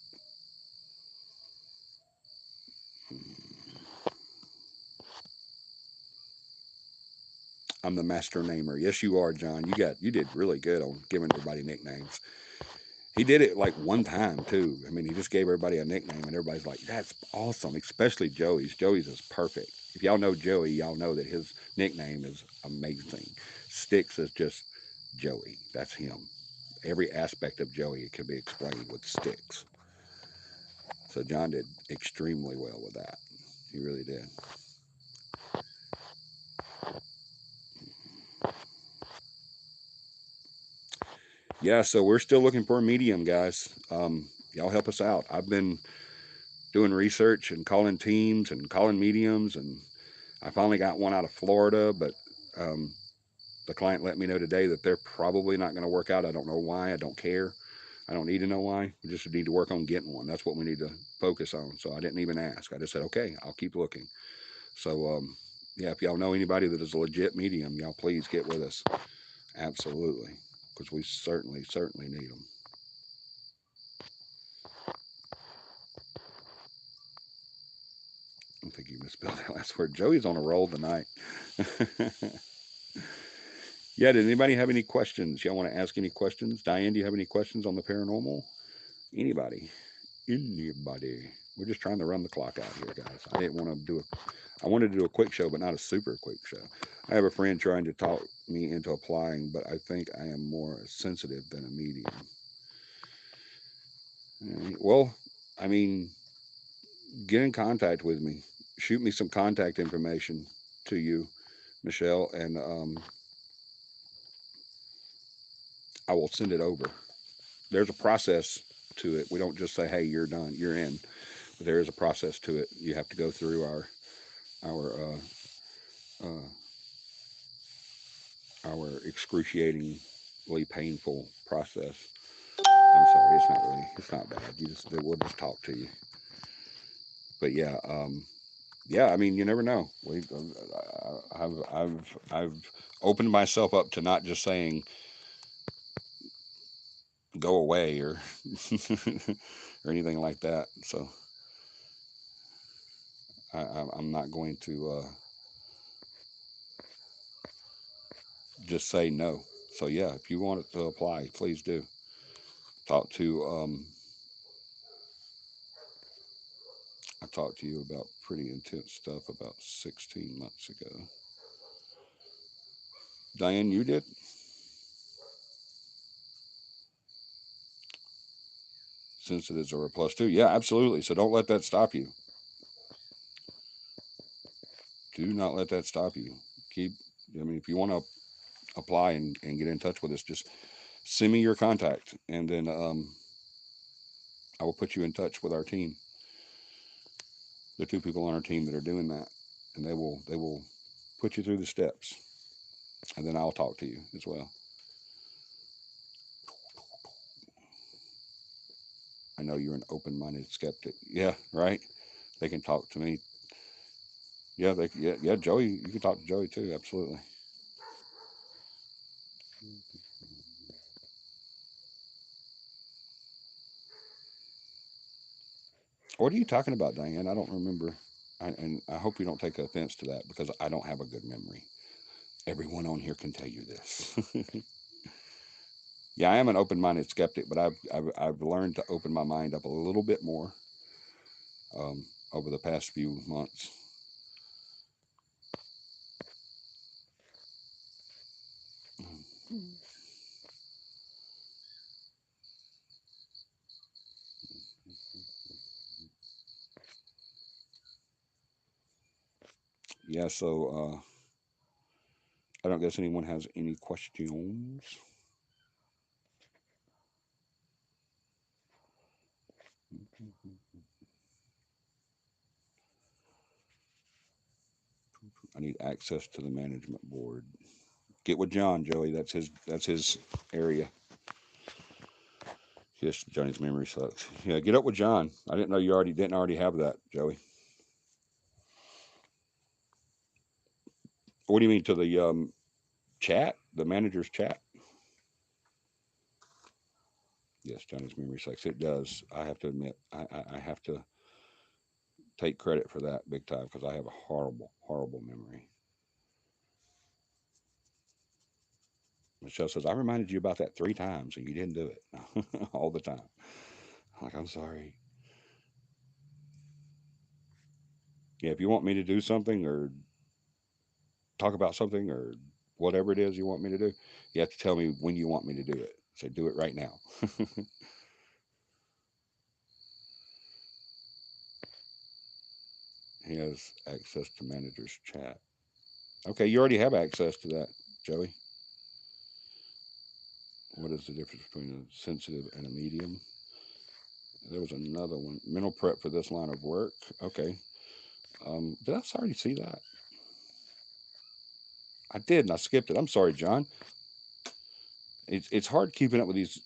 I'm the master namer. Yes, you are, John. You did really good on giving everybody nicknames. He did it like one time too. I mean, he just gave everybody a nickname, and everybody's like, "That's awesome." Especially Joey's. Joey's is perfect. If y'all know Joey, y'all know that his nickname is amazing. Sticks is just Joey. That's him. Every aspect of Joey can be explained with sticks. So John did extremely well with that. He really did. Yeah, so we're still looking for a medium, guys. Y'all help us out. I've been doing research and calling teams and calling mediums, and I finally got one out of Florida, but um, the client let me know today that they're probably not going to work out. I don't know why. I don't care. I don't need to know why. We just need to work on getting one. That's what we need to focus on. So I didn't even ask. I just said, okay, I'll keep looking. So, yeah, if y'all know anybody that is a legit medium, y'all please get with us. Absolutely. Because we certainly need them. I think you misspelled that last word. Joey's on a roll tonight. Yeah, did anybody have any questions? Y'all want to ask any questions? Diane, do you have any questions on the paranormal? Anybody? Anybody? We're just trying to run the clock out here, guys. I didn't want to do a. I wanted to do a quick show, but not a super quick show. I have a friend trying to talk me into applying, but I think I am more sensitive than a medium. Well, I mean, get in contact with me. Shoot me some contact information to you, Michelle, and I will send it over. There's a process to it. We don't just say, "Hey, you're done, you're in." But there is a process to it. You have to go through our uh, our excruciatingly painful process. I'm sorry, it's not bad. We'll just talk to you. But yeah, yeah. I mean, you never know. I've opened myself up to not just saying go away or or anything like that. So I'm not going to just say no. So yeah, if you want it to apply, please do. Talk to I talked to you about pretty intense stuff about 16 months ago. Diane, you did? Sensitives are a +2. Yeah, absolutely. So don't let that stop you. Do not let that stop you. Keep, I mean, if you want to apply and get in touch with us, just send me your contact, and then I will put you in touch with our team, the 2 people on our team that are doing that, and they will put you through the steps, and then I'll talk to you as well. I know you're an open-minded skeptic. Yeah, right. They can talk to me. Yeah, yeah, Joey. You can talk to Joey too. Absolutely. What are you talking about, Diane? I don't remember. And I hope you don't take offense to that because I don't have a good memory. Everyone on here can tell you this. Yeah, I am an open-minded skeptic, but I've learned to open my mind up a little bit more um, over the past few months. Yeah, so I don't guess anyone has any questions. I need access to the management board. Get with John, Joey. That's his area. Yes, Johnny's memory sucks. Yeah, get up with John. I didn't know you didn't already have that, Joey. What do you mean to the chat, the manager's chat? Yes, Johnny's memory sucks. It does. I have to admit, I have to take credit for that big time because I have a horrible, horrible memory. Michelle says, I reminded you about that 3 times and you didn't do it all the time. Like, I'm sorry. Yeah, if you want me to do something or talk about something or whatever it is you want me to do, you have to tell me when you want me to do it. Say, do it right now. He has access to manager's chat. Okay, you already have access to that, Joey. What is the difference between a sensitive and a medium? There was another one. Mental prep for this line of work. Okay. Did I already see that? I did, and I skipped it. I'm sorry, John. It's hard keeping up with these.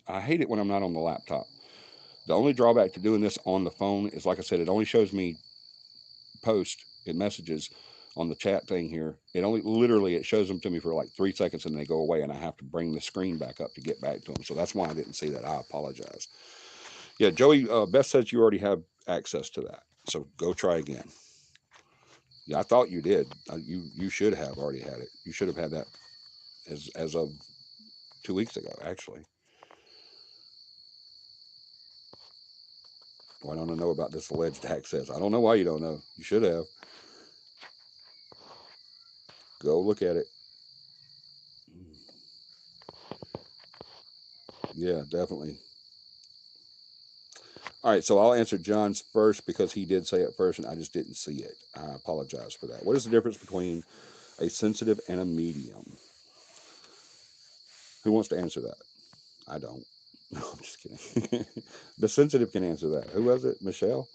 I hate it when I'm not on the laptop. The only drawback to doing this on the phone is, like I said, it only shows me post in messages on the chat thing here. It only literally it shows them to me for like 3 seconds and they go away, and I have to bring the screen back up to get back to them. So that's why I didn't see that. I apologize. Yeah, Joey, Beth says you already have access to that. So go try again. Yeah, I thought you did. You should have already had it. You should have had that as of 2 weeks ago, actually. Why don't I know about this alleged access? I don't know why you don't know. You should have. Go look at it. Yeah, definitely. All right, so I'll answer John's first because he did say it first and I just didn't see it. I apologize for that. What is the difference between a sensitive and a medium? Who wants to answer that? I don't. No, I'm just kidding. The sensitive can answer that. Who was it? Michelle?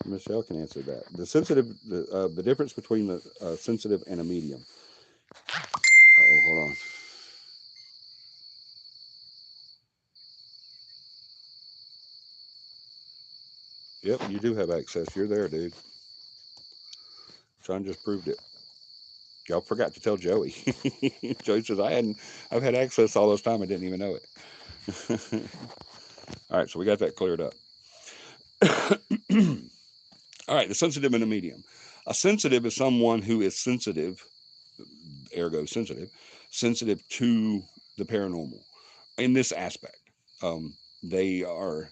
Michelle can answer that. The difference between the sensitive and a medium. Oh, hold on. Yep, you do have access. You're there, dude. John just proved it. Y'all forgot to tell Joey. Joey says I've had access all this time. I didn't even know it. All right, so we got that cleared up. All right, the sensitive and the medium. A sensitive is someone who is sensitive, ergo sensitive to the paranormal in this aspect. They are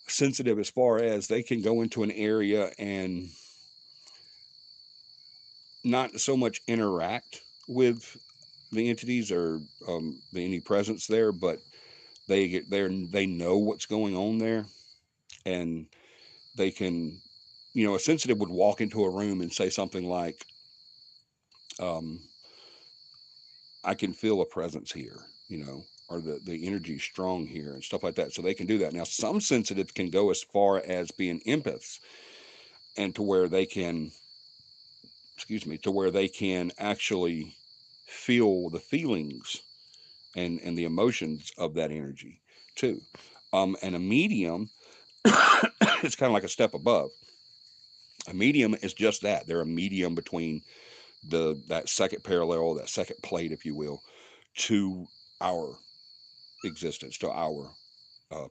sensitive as far as they can go into an area and not so much interact with the entities or any presence there, but they get there, they know what's going on there, and they can, a sensitive would walk into a room and say something like, um, I can feel a presence here, or the energy is strong here and stuff like that. So they can do that. Now, some sensitives can go as far as being empaths, and to where they can, excuse me, to where they can actually feel the feelings and the emotions of that energy too. And a medium is kind of like a step above. A medium is just that. They're a medium between that second parallel, that second plate, if you will, to our existence, to our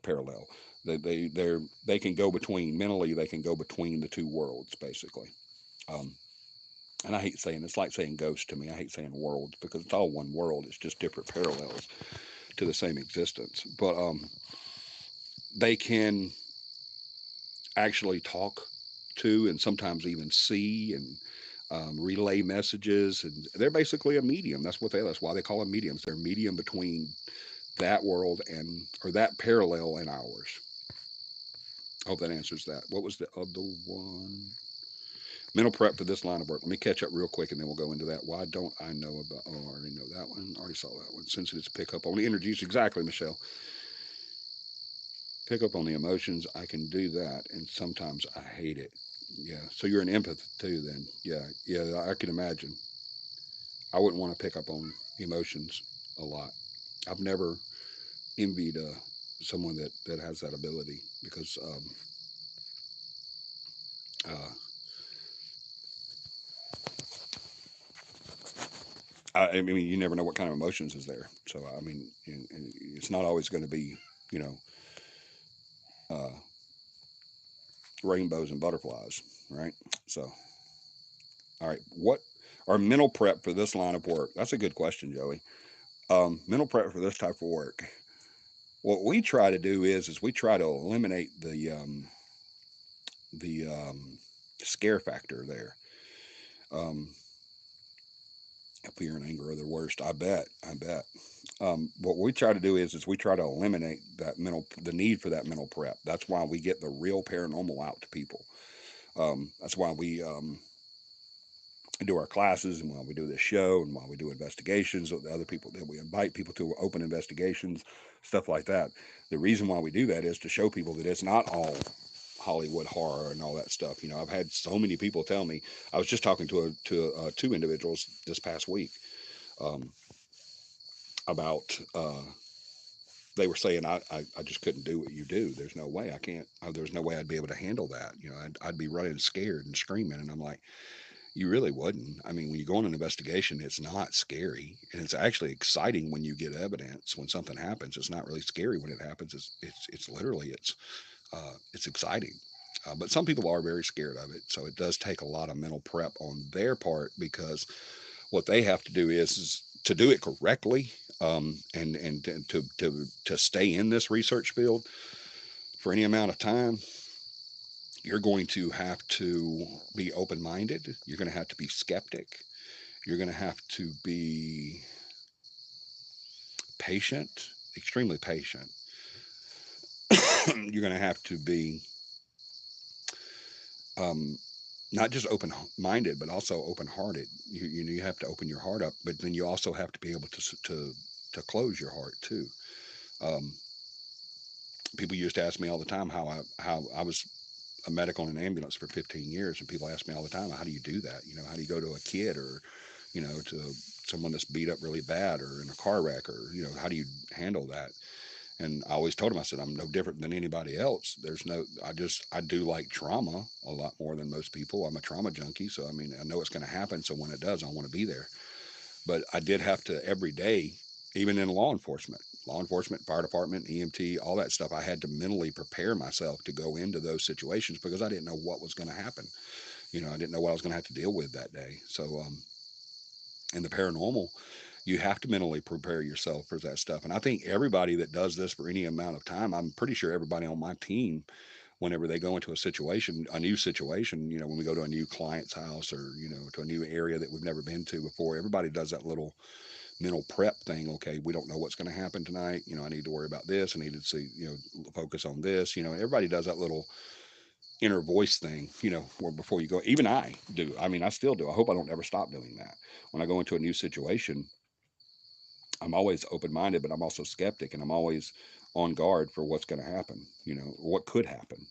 parallel. They can go between mentally. They can go between the two worlds, basically. Um, and I hate saying, it's like saying ghost to me. I hate saying worlds because it's all one world. It's just different parallels to the same existence. But they can actually talk to and sometimes even see and relay messages, and they're basically a medium. That's why they call them mediums. They're a medium between that world and or that parallel and ours. I hope that answers that. What was the other one? Mental prep for this line of work. Let me catch up real quick and then we'll go into that. Why don't I know about? Oh, I already know that one. I already saw that one. Sensitives pick up on the energies. Exactly, Michelle. Pick up on the emotions. I can do that, and sometimes I hate it. Yeah. So you're an empath too, then. Yeah. Yeah. I can imagine. I wouldn't want to pick up on emotions a lot. I've never envied someone that has that ability because uh, I mean you never know what kind of emotions is there. So I mean, and it's not always going to be you know uh, rainbows and butterflies, right? So all right, what are mental prep for this line of work? That's a good question, Joey. Mental prep for this type of work. What we try to do is we try to eliminate the scare factor there. Um, Fear and anger are the worst. I bet. I bet. What we try to do is we try to eliminate the need for that mental prep. That's why we get the real paranormal out to people. That's why we do our classes and why we do this show and why we do investigations with the other people that we invite people to open investigations, stuff like that. The reason why we do that is to show people that it's not all Hollywood horror and all that stuff. I've had so many people tell me. I was just talking to two individuals this past week um, about they were saying I just couldn't do what you do. There's no way I can't. There's no way I'd be able to handle that. I'd be running scared and screaming, and I'm like, you really wouldn't. I mean, when you go on an investigation, it's not scary, and it's actually exciting when you get evidence. When something happens, it's not really scary when it happens. It's literally it's exciting. But some people are very scared of it, so it does take a lot of mental prep on their part because what they have to do is to do it correctly, and to stay in this research field for any amount of time. You're going to have to be open minded. You're going to have to be skeptic. You're going to have to be patient, extremely patient. You're going to have to be um, not just open minded, but also open hearted. You have to open your heart up, but then you also have to be able to close your heart too. Um, People used to ask me all the time how I was a medic on an ambulance for 15 years, and people ask me all the time, how do you do that? How do you go to a kid or to someone that's beat up really bad or in a car wreck, or how do you handle that? And I always told them, I said, I'm no different than anybody else. I do like trauma a lot more than most people. I'm a trauma junkie, so I mean, I know it's going to happen. So when it does, I want to be there. But I did have to every day, even in law enforcement, fire department, EMT, all that stuff. I had to mentally prepare myself to go into those situations because I didn't know what was going to happen. I didn't know what I was going to have to deal with that day. So, in the paranormal, you have to mentally prepare yourself for that stuff. And I think everybody that does this for any amount of time, I'm pretty sure everybody on my team whenever they go into a situation, a new situation, when we go to a new client's house or, to a new area that we've never been to before, everybody does that little mental prep thing. Okay, we don't know what's going to happen tonight. I need to worry about this. I need to see, focus on this. Everybody does that little inner voice thing, where before you go, even I do. I mean, I still do. I hope I don't ever stop doing that. When I go into a new situation, I'm always open minded, but I'm also skeptic, and I'm always on guard for what's going to happen, what could happen.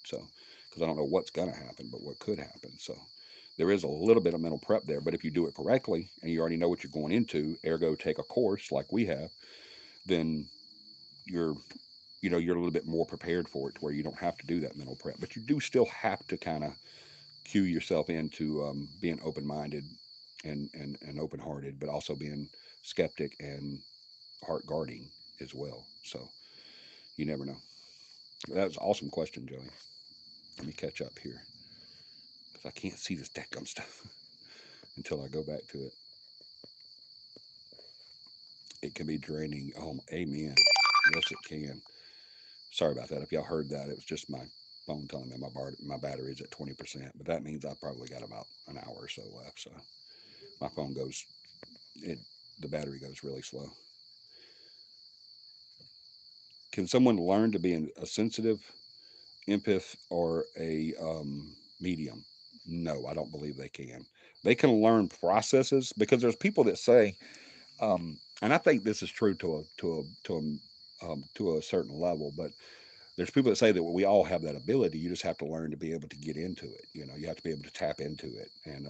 So, because I don't know what's going to happen, but what could happen. So, there is a little bit of mental prep there, but if you do it correctly and you already know what you're going into, ergo take a course like we have, then you're, you're a little bit more prepared for it to where you don't have to do that mental prep, but you do still have to kind of cue yourself into being open minded and open hearted, but also being skeptic and heart guarding as well. So you never know. That was an awesome question, Joey. Let me catch up here because I can't see this deckgum stuff until I go back to it. It can be draining. Oh, amen. Yes, it can. Sorry about that. If y'all heard that, it was just my phone telling me my battery is at 20%, but that means I probably got about an hour or so left. So my phone goes, it the battery goes really slow. Can someone learn to be a sensitive empath or a medium? No, I don't believe they can. They can learn processes because there's people that say, and I think this is true to a certain level, but there's people that say that we all have that ability. You just have to learn to be able to get into it. You have to be able to tap into it, and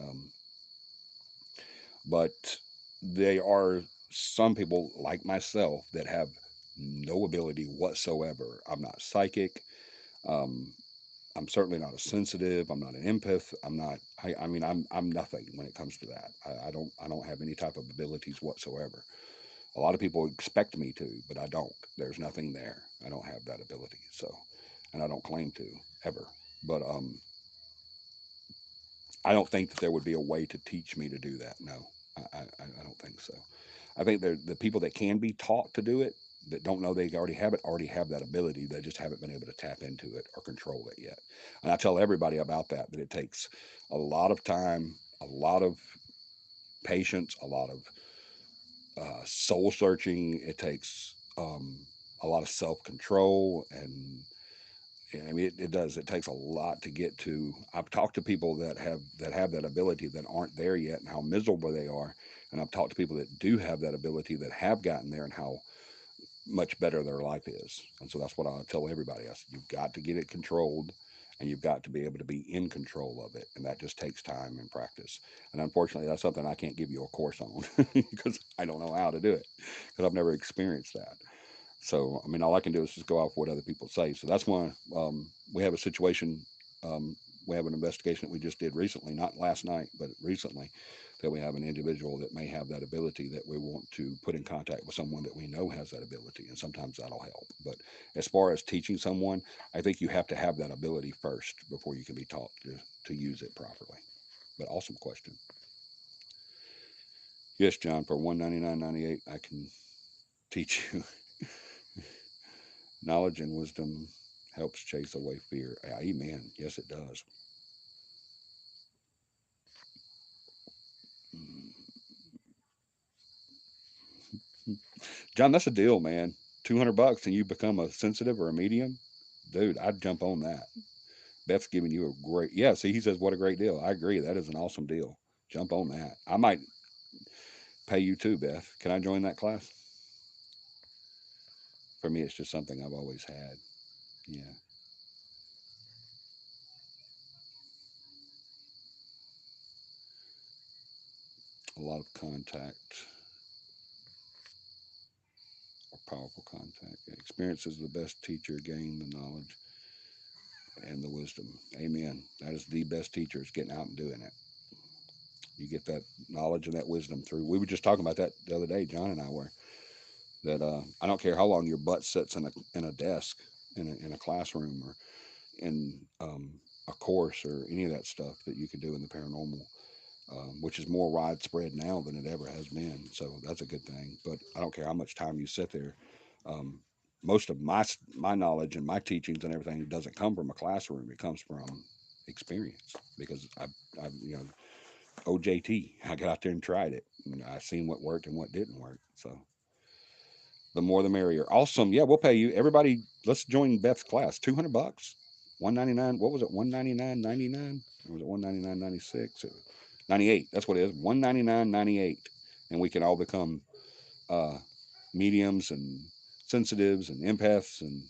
but there are some people like myself that have no ability whatsoever. I'm not psychic. Um, I'm certainly not a sensitive. I'm not an empath. I'm not. I mean, I'm nothing when it comes to that. I don't have any type of abilities whatsoever. A lot of people expect me to, but I don't. There's nothing there. I don't have that ability. So, and I don't claim to ever. But I don't think that there would be a way to teach me to do that. No, I don't think so. I think the people that can be taught to do it that don't know they already have that ability. They just haven't been able to tap into it or control it yet. And I tell everybody about that it takes a lot of time, a lot of patience, a lot of soul searching. It takes a lot of self control and I mean, it does. It takes a lot to get to. I've talked to people that have that ability that aren't there yet, and how miserable they are. And I've talked to people that do have that ability that have gotten there, and how much better their life is. And so that's what I tell everybody. I said, you've got to get it controlled, and you've got to be able to be in control of it, and that just takes time and practice. And unfortunately, that's something I can't give you a course on because I don't know how to do it because I've never experienced that. So, I mean, all I can do is just go off what other people say. So that's why we have a situation. We have an investigation that we just did recently, not last night, but recently, that we have an individual that may have that ability that we want to put in contact with someone that we know has that ability. And sometimes that'll help. But as far as teaching someone, I think you have to have that ability first before you can be taught to use it properly. But awesome question. Yes, John, for 199.98, I can teach you. Knowledge and wisdom helps chase away fear. Amen. Yes, it does. John, that's a deal, man. $200 and you become a sensitive or a medium, dude. I'd jump on that. Beth's giving you a great. Yeah, see, he says, what a great deal. I agree. That is an awesome deal. Jump on that. I might pay you too, Beth. Can I join that class? For me, it's just something I've always had. Yeah, a lot of contact or powerful contact. Experience is the best teacher. Gain the knowledge and the wisdom. Amen. That is the best teacher is getting out and doing it. You get that knowledge and that wisdom through. We were just talking about that the other day, John and I were, that I don't care how long your butt sits in a desk, in a classroom, or in a course, or any of that stuff that you can do in the paranormal, which is more widespread now than it ever has been. So that's a good thing. But I don't care how much time you sit there. Um, most of my knowledge and my teachings and everything doesn't come from a classroom. It comes from experience because I OJT. I got out there and tried it. And I seen what worked and what didn't work. So the more the merrier. Awesome. Yeah, we'll pay you. Everybody, let's join Beth's class. $200. 199. What was it? 199.99. Or was it 199.96? 98. That's what it is. 199.98. And we can all become uh, mediums and sensitives and empaths and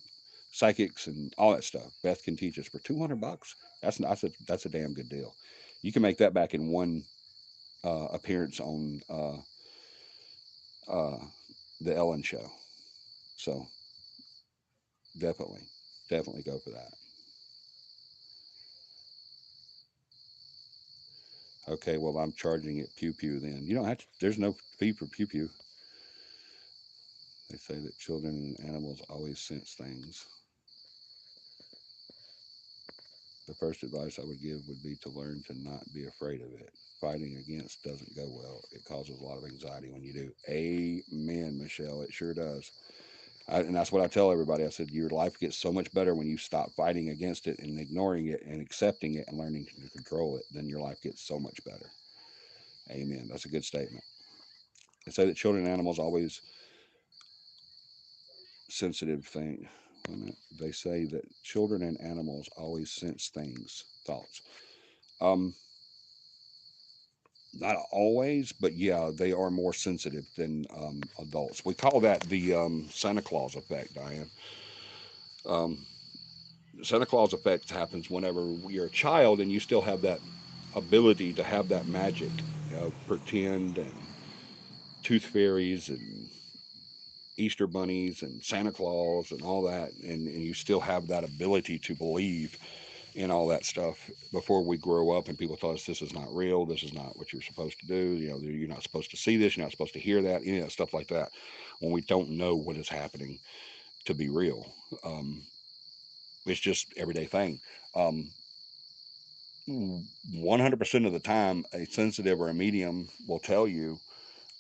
psychics and all that stuff. Beth can teach us for $200. That's a damn good deal. You can make that back in one appearance on uh, the Ellen show. So definitely, definitely go for that. Okay, well I'm charging it pew pew then. You don't have to. There's no fee for pew pew. They say that children and animals always sense things. The first advice I would give would be to learn to not be afraid of it. Fighting against doesn't go well. It causes a lot of anxiety when you do. Amen, Michelle. It sure does. And that's what I tell everybody. I said, your life gets so much better when you stop fighting against it and ignoring it and accepting it and learning to control it. Then your life gets so much better. Amen. That's a good statement. They say that children and animals always sensitive thing. They say that children and animals always sense things, thoughts. Um, Not always, but yeah, they are more sensitive than adults. We call that the Santa Claus effect, Diane. Um, Santa Claus effect happens whenever you're a child and you still have that ability to have that magic, pretend and tooth fairies and Easter bunnies and Santa Claus and all that, and you still have that ability to believe in all that stuff before we grow up and people tell us this is not real, this is not what you're supposed to do, you're not supposed to see this, you're not supposed to hear that, stuff like that, when we don't know what is happening to be real. Um, it's just everyday thing. Um, 100% of the time, a sensitive or a medium will tell you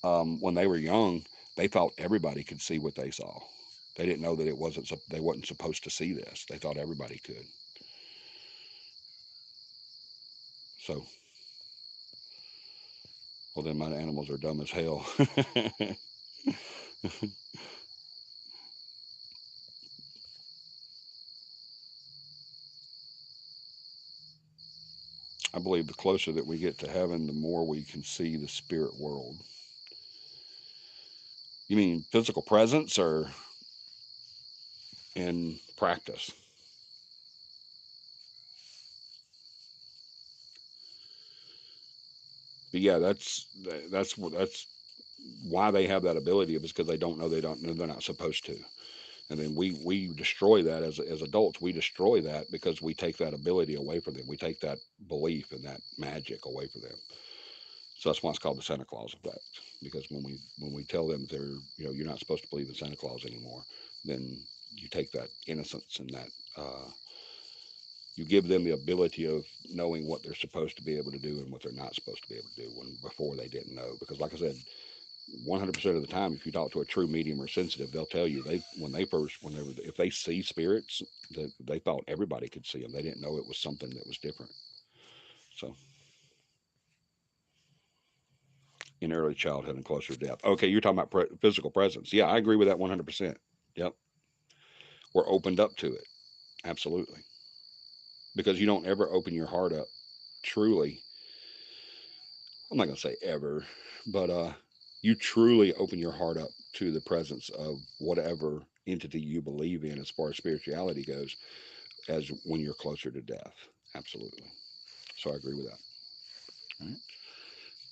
when they were young, they thought everybody could see what they saw. They didn't know that they wasn't supposed to see this. They thought everybody could. So, well, then my animals are dumb as hell. I believe the closer that we get to heaven, the more we can see the spirit world. You mean physical presence or in practice? But yeah, that's why they have that ability, is because they don't know they're not supposed to. And then we destroy that as adults. We destroy that because we take that ability away from them. We take that belief and that magic away from them. So that's why it's called the Santa Claus effect. Because when we tell them you're not supposed to believe in Santa Claus anymore, then you take that innocence and that you give them the ability of knowing what they're supposed to be able to do and what they're not supposed to be able to do when before they didn't know. Because like I said, 100% of the time, if you talk to a true medium or sensitive, they'll tell you if they see spirits, that they thought everybody could see them. They didn't know it was something that was different. So in early childhood and closer to death. Okay, you're talking about physical presence. Yeah, I agree with that 100%. Yep, we're opened up to it. Absolutely, because you don't ever open your heart up truly. I'm not gonna say ever, but you truly open your heart up to the presence of whatever entity you believe in as far as spirituality goes, as when you're closer to death. Absolutely. So I agree with that. All right.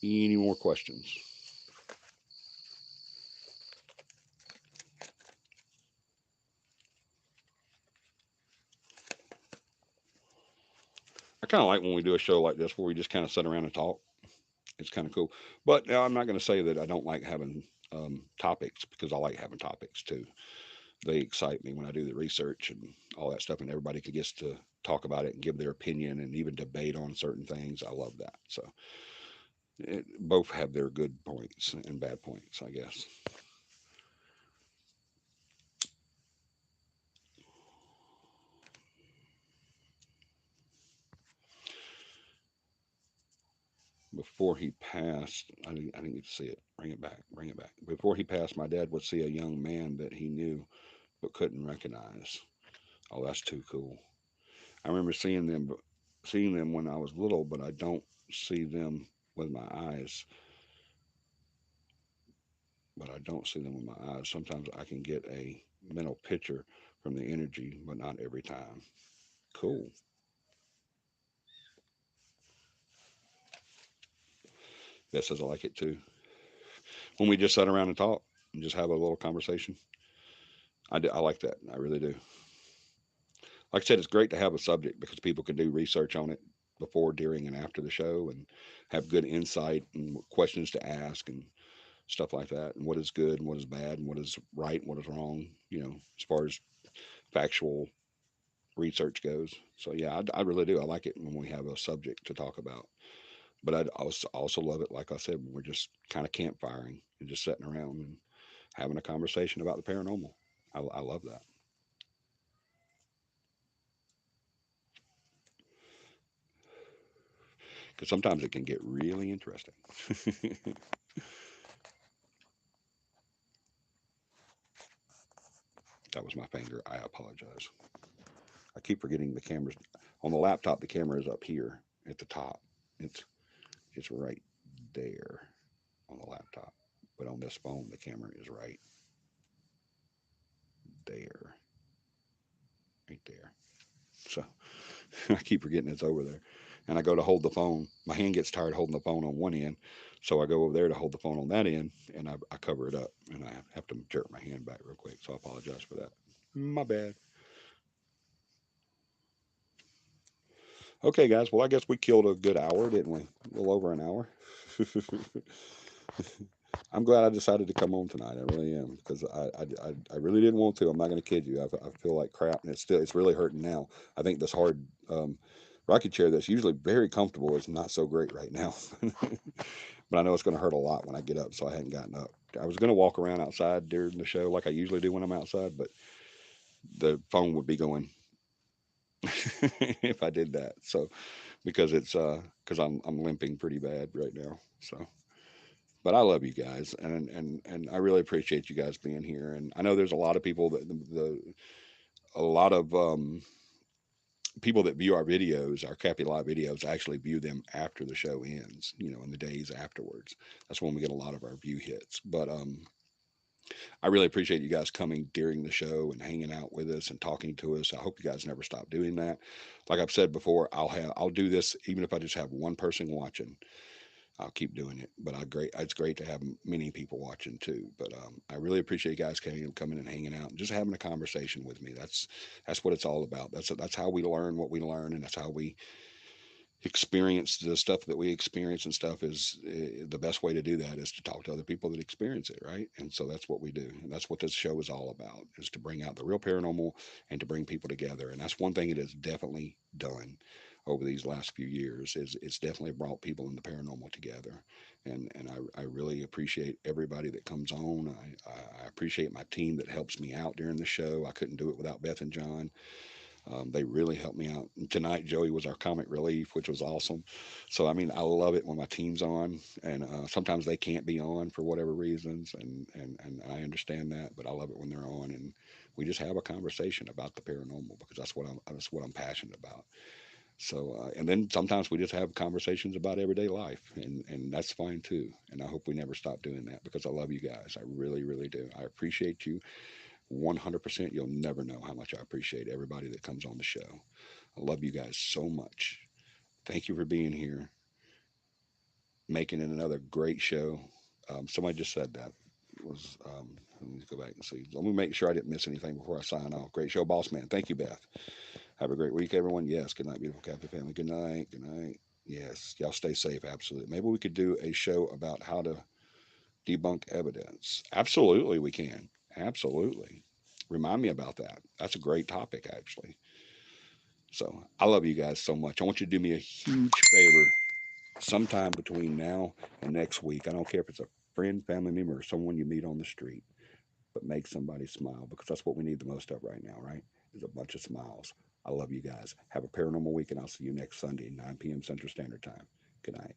Any more questions? I kind of like when we do a show like this where we just kind of sit around and talk. It's kind of cool. But I'm not going to say that I don't like having topics, because I like having topics too. They excite me when I do the research and all that stuff, and everybody gets to talk about it and give their opinion and even debate on certain things. I love that. So both have their good points and bad points, I guess. before he passed, I didn't get to see it. Bring it back, bring it back. Before he passed, my dad would see a young man that he knew but couldn't recognize. Oh, that's too cool. I remember seeing them when I was little, but I don't see them with my eyes. But I don't see them with my eyes. Sometimes I can get a mental picture from the energy, but not every time. Cool. Beth says I like it too. When we just sat around and talk and just have a little conversation, I like that. I really do. Like I said, it's great to have a subject because people can do research on it before, during, and after the show and have good insight and questions to ask and stuff like that. And what is good and what is bad and what is right and what is wrong, as far as factual research goes. So, yeah, I really do. I like it when we have a subject to talk about. But I also love it, like I said, when we're just kind of campfiring and just sitting around and having a conversation about the paranormal. I love that. Because sometimes it can get really interesting. That was my finger. I apologize. I keep forgetting the camera's on the laptop. The camera is up here at the top. It's it's right there on the laptop, but on this phone, the camera is right there, right there. So I keep forgetting it's over there. And I go to hold the phone. My hand gets tired holding the phone on one end. So I go over there to hold the phone on that end and I cover it up. And I have to jerk my hand back real quick. So I apologize for that. My bad. Okay, guys. Well, I guess we killed a good hour, didn't we? A little over an hour. I'm glad I decided to come on tonight. I really am because I really didn't want to. I'm not going to kid you. I feel like crap, and it's really hurting now. I think this hard rocket chair that's usually very comfortable is not so great right now. But I know it's going to hurt a lot when I get up, so I hadn't gotten up. I was going to walk around outside during the show like I usually do when I'm outside, but the phone would be going if I did that. So because it's because I'm limping pretty bad right now. So but I love you guys, and I really appreciate you guys being here. And I know there's a lot of people that a lot of people that view our videos, our Cappy Live videos, actually view them after the show ends. In the days afterwards. That's when we get a lot of our view hits. But I really appreciate you guys coming during the show and hanging out with us and talking to us. I hope you guys never stop doing that. Like I've said before, I'll do this even if I just have one person watching. I'll keep doing it. But it's great to have many people watching too. But I really appreciate you guys coming and hanging out and just having a conversation with me. That's what it's all about. That's how we learn what we learn, and that's how we experience the stuff that we experience and stuff is the best way to do that is to talk to other people that experience it, right? And so that's what we do, and that's what this show is all about, is to bring out the real paranormal and to bring people together. And that's one thing it has definitely done over these last few years, is it's definitely brought people in the paranormal together. And I really appreciate everybody that comes on. I appreciate my team that helps me out during the show. I couldn't do it without Beth and John. They really helped me out. And tonight, Joey was our comic relief, which was awesome. So, I mean, I love it when my team's on, and sometimes they can't be on for whatever reasons, and I understand that, but I love it when they're on, and we just have a conversation about the paranormal because that's what I'm passionate about. So, and then sometimes we just have conversations about everyday life, and that's fine too. And I hope we never stop doing that because I love you guys. I really, really do. I appreciate you 100%. You'll never know how much I appreciate everybody that comes on the show. I love you guys so much. Thank you for being here, making it another great show. Somebody just said that. It was let me go back and see. Let me make sure I didn't miss anything before I sign off. Great show, boss man. Thank you, Beth. Have a great week, everyone. Yes. Good night, beautiful Cafe family. Good night. Good night. Yes. Y'all stay safe. Absolutely. Maybe we could do a show about how to debunk evidence. Absolutely, we can. Absolutely. Remind me about that. That's a great topic, actually. So I love you guys so much. I want you to do me a huge favor sometime between now and next week. I don't care if it's a friend, family member, or someone you meet on the street, but make somebody smile because that's what we need the most of right now, right? Is a bunch of smiles. I love you guys. Have a paranormal week, and I'll see you next Sunday, 9 p.m. Central Standard Time. Good night.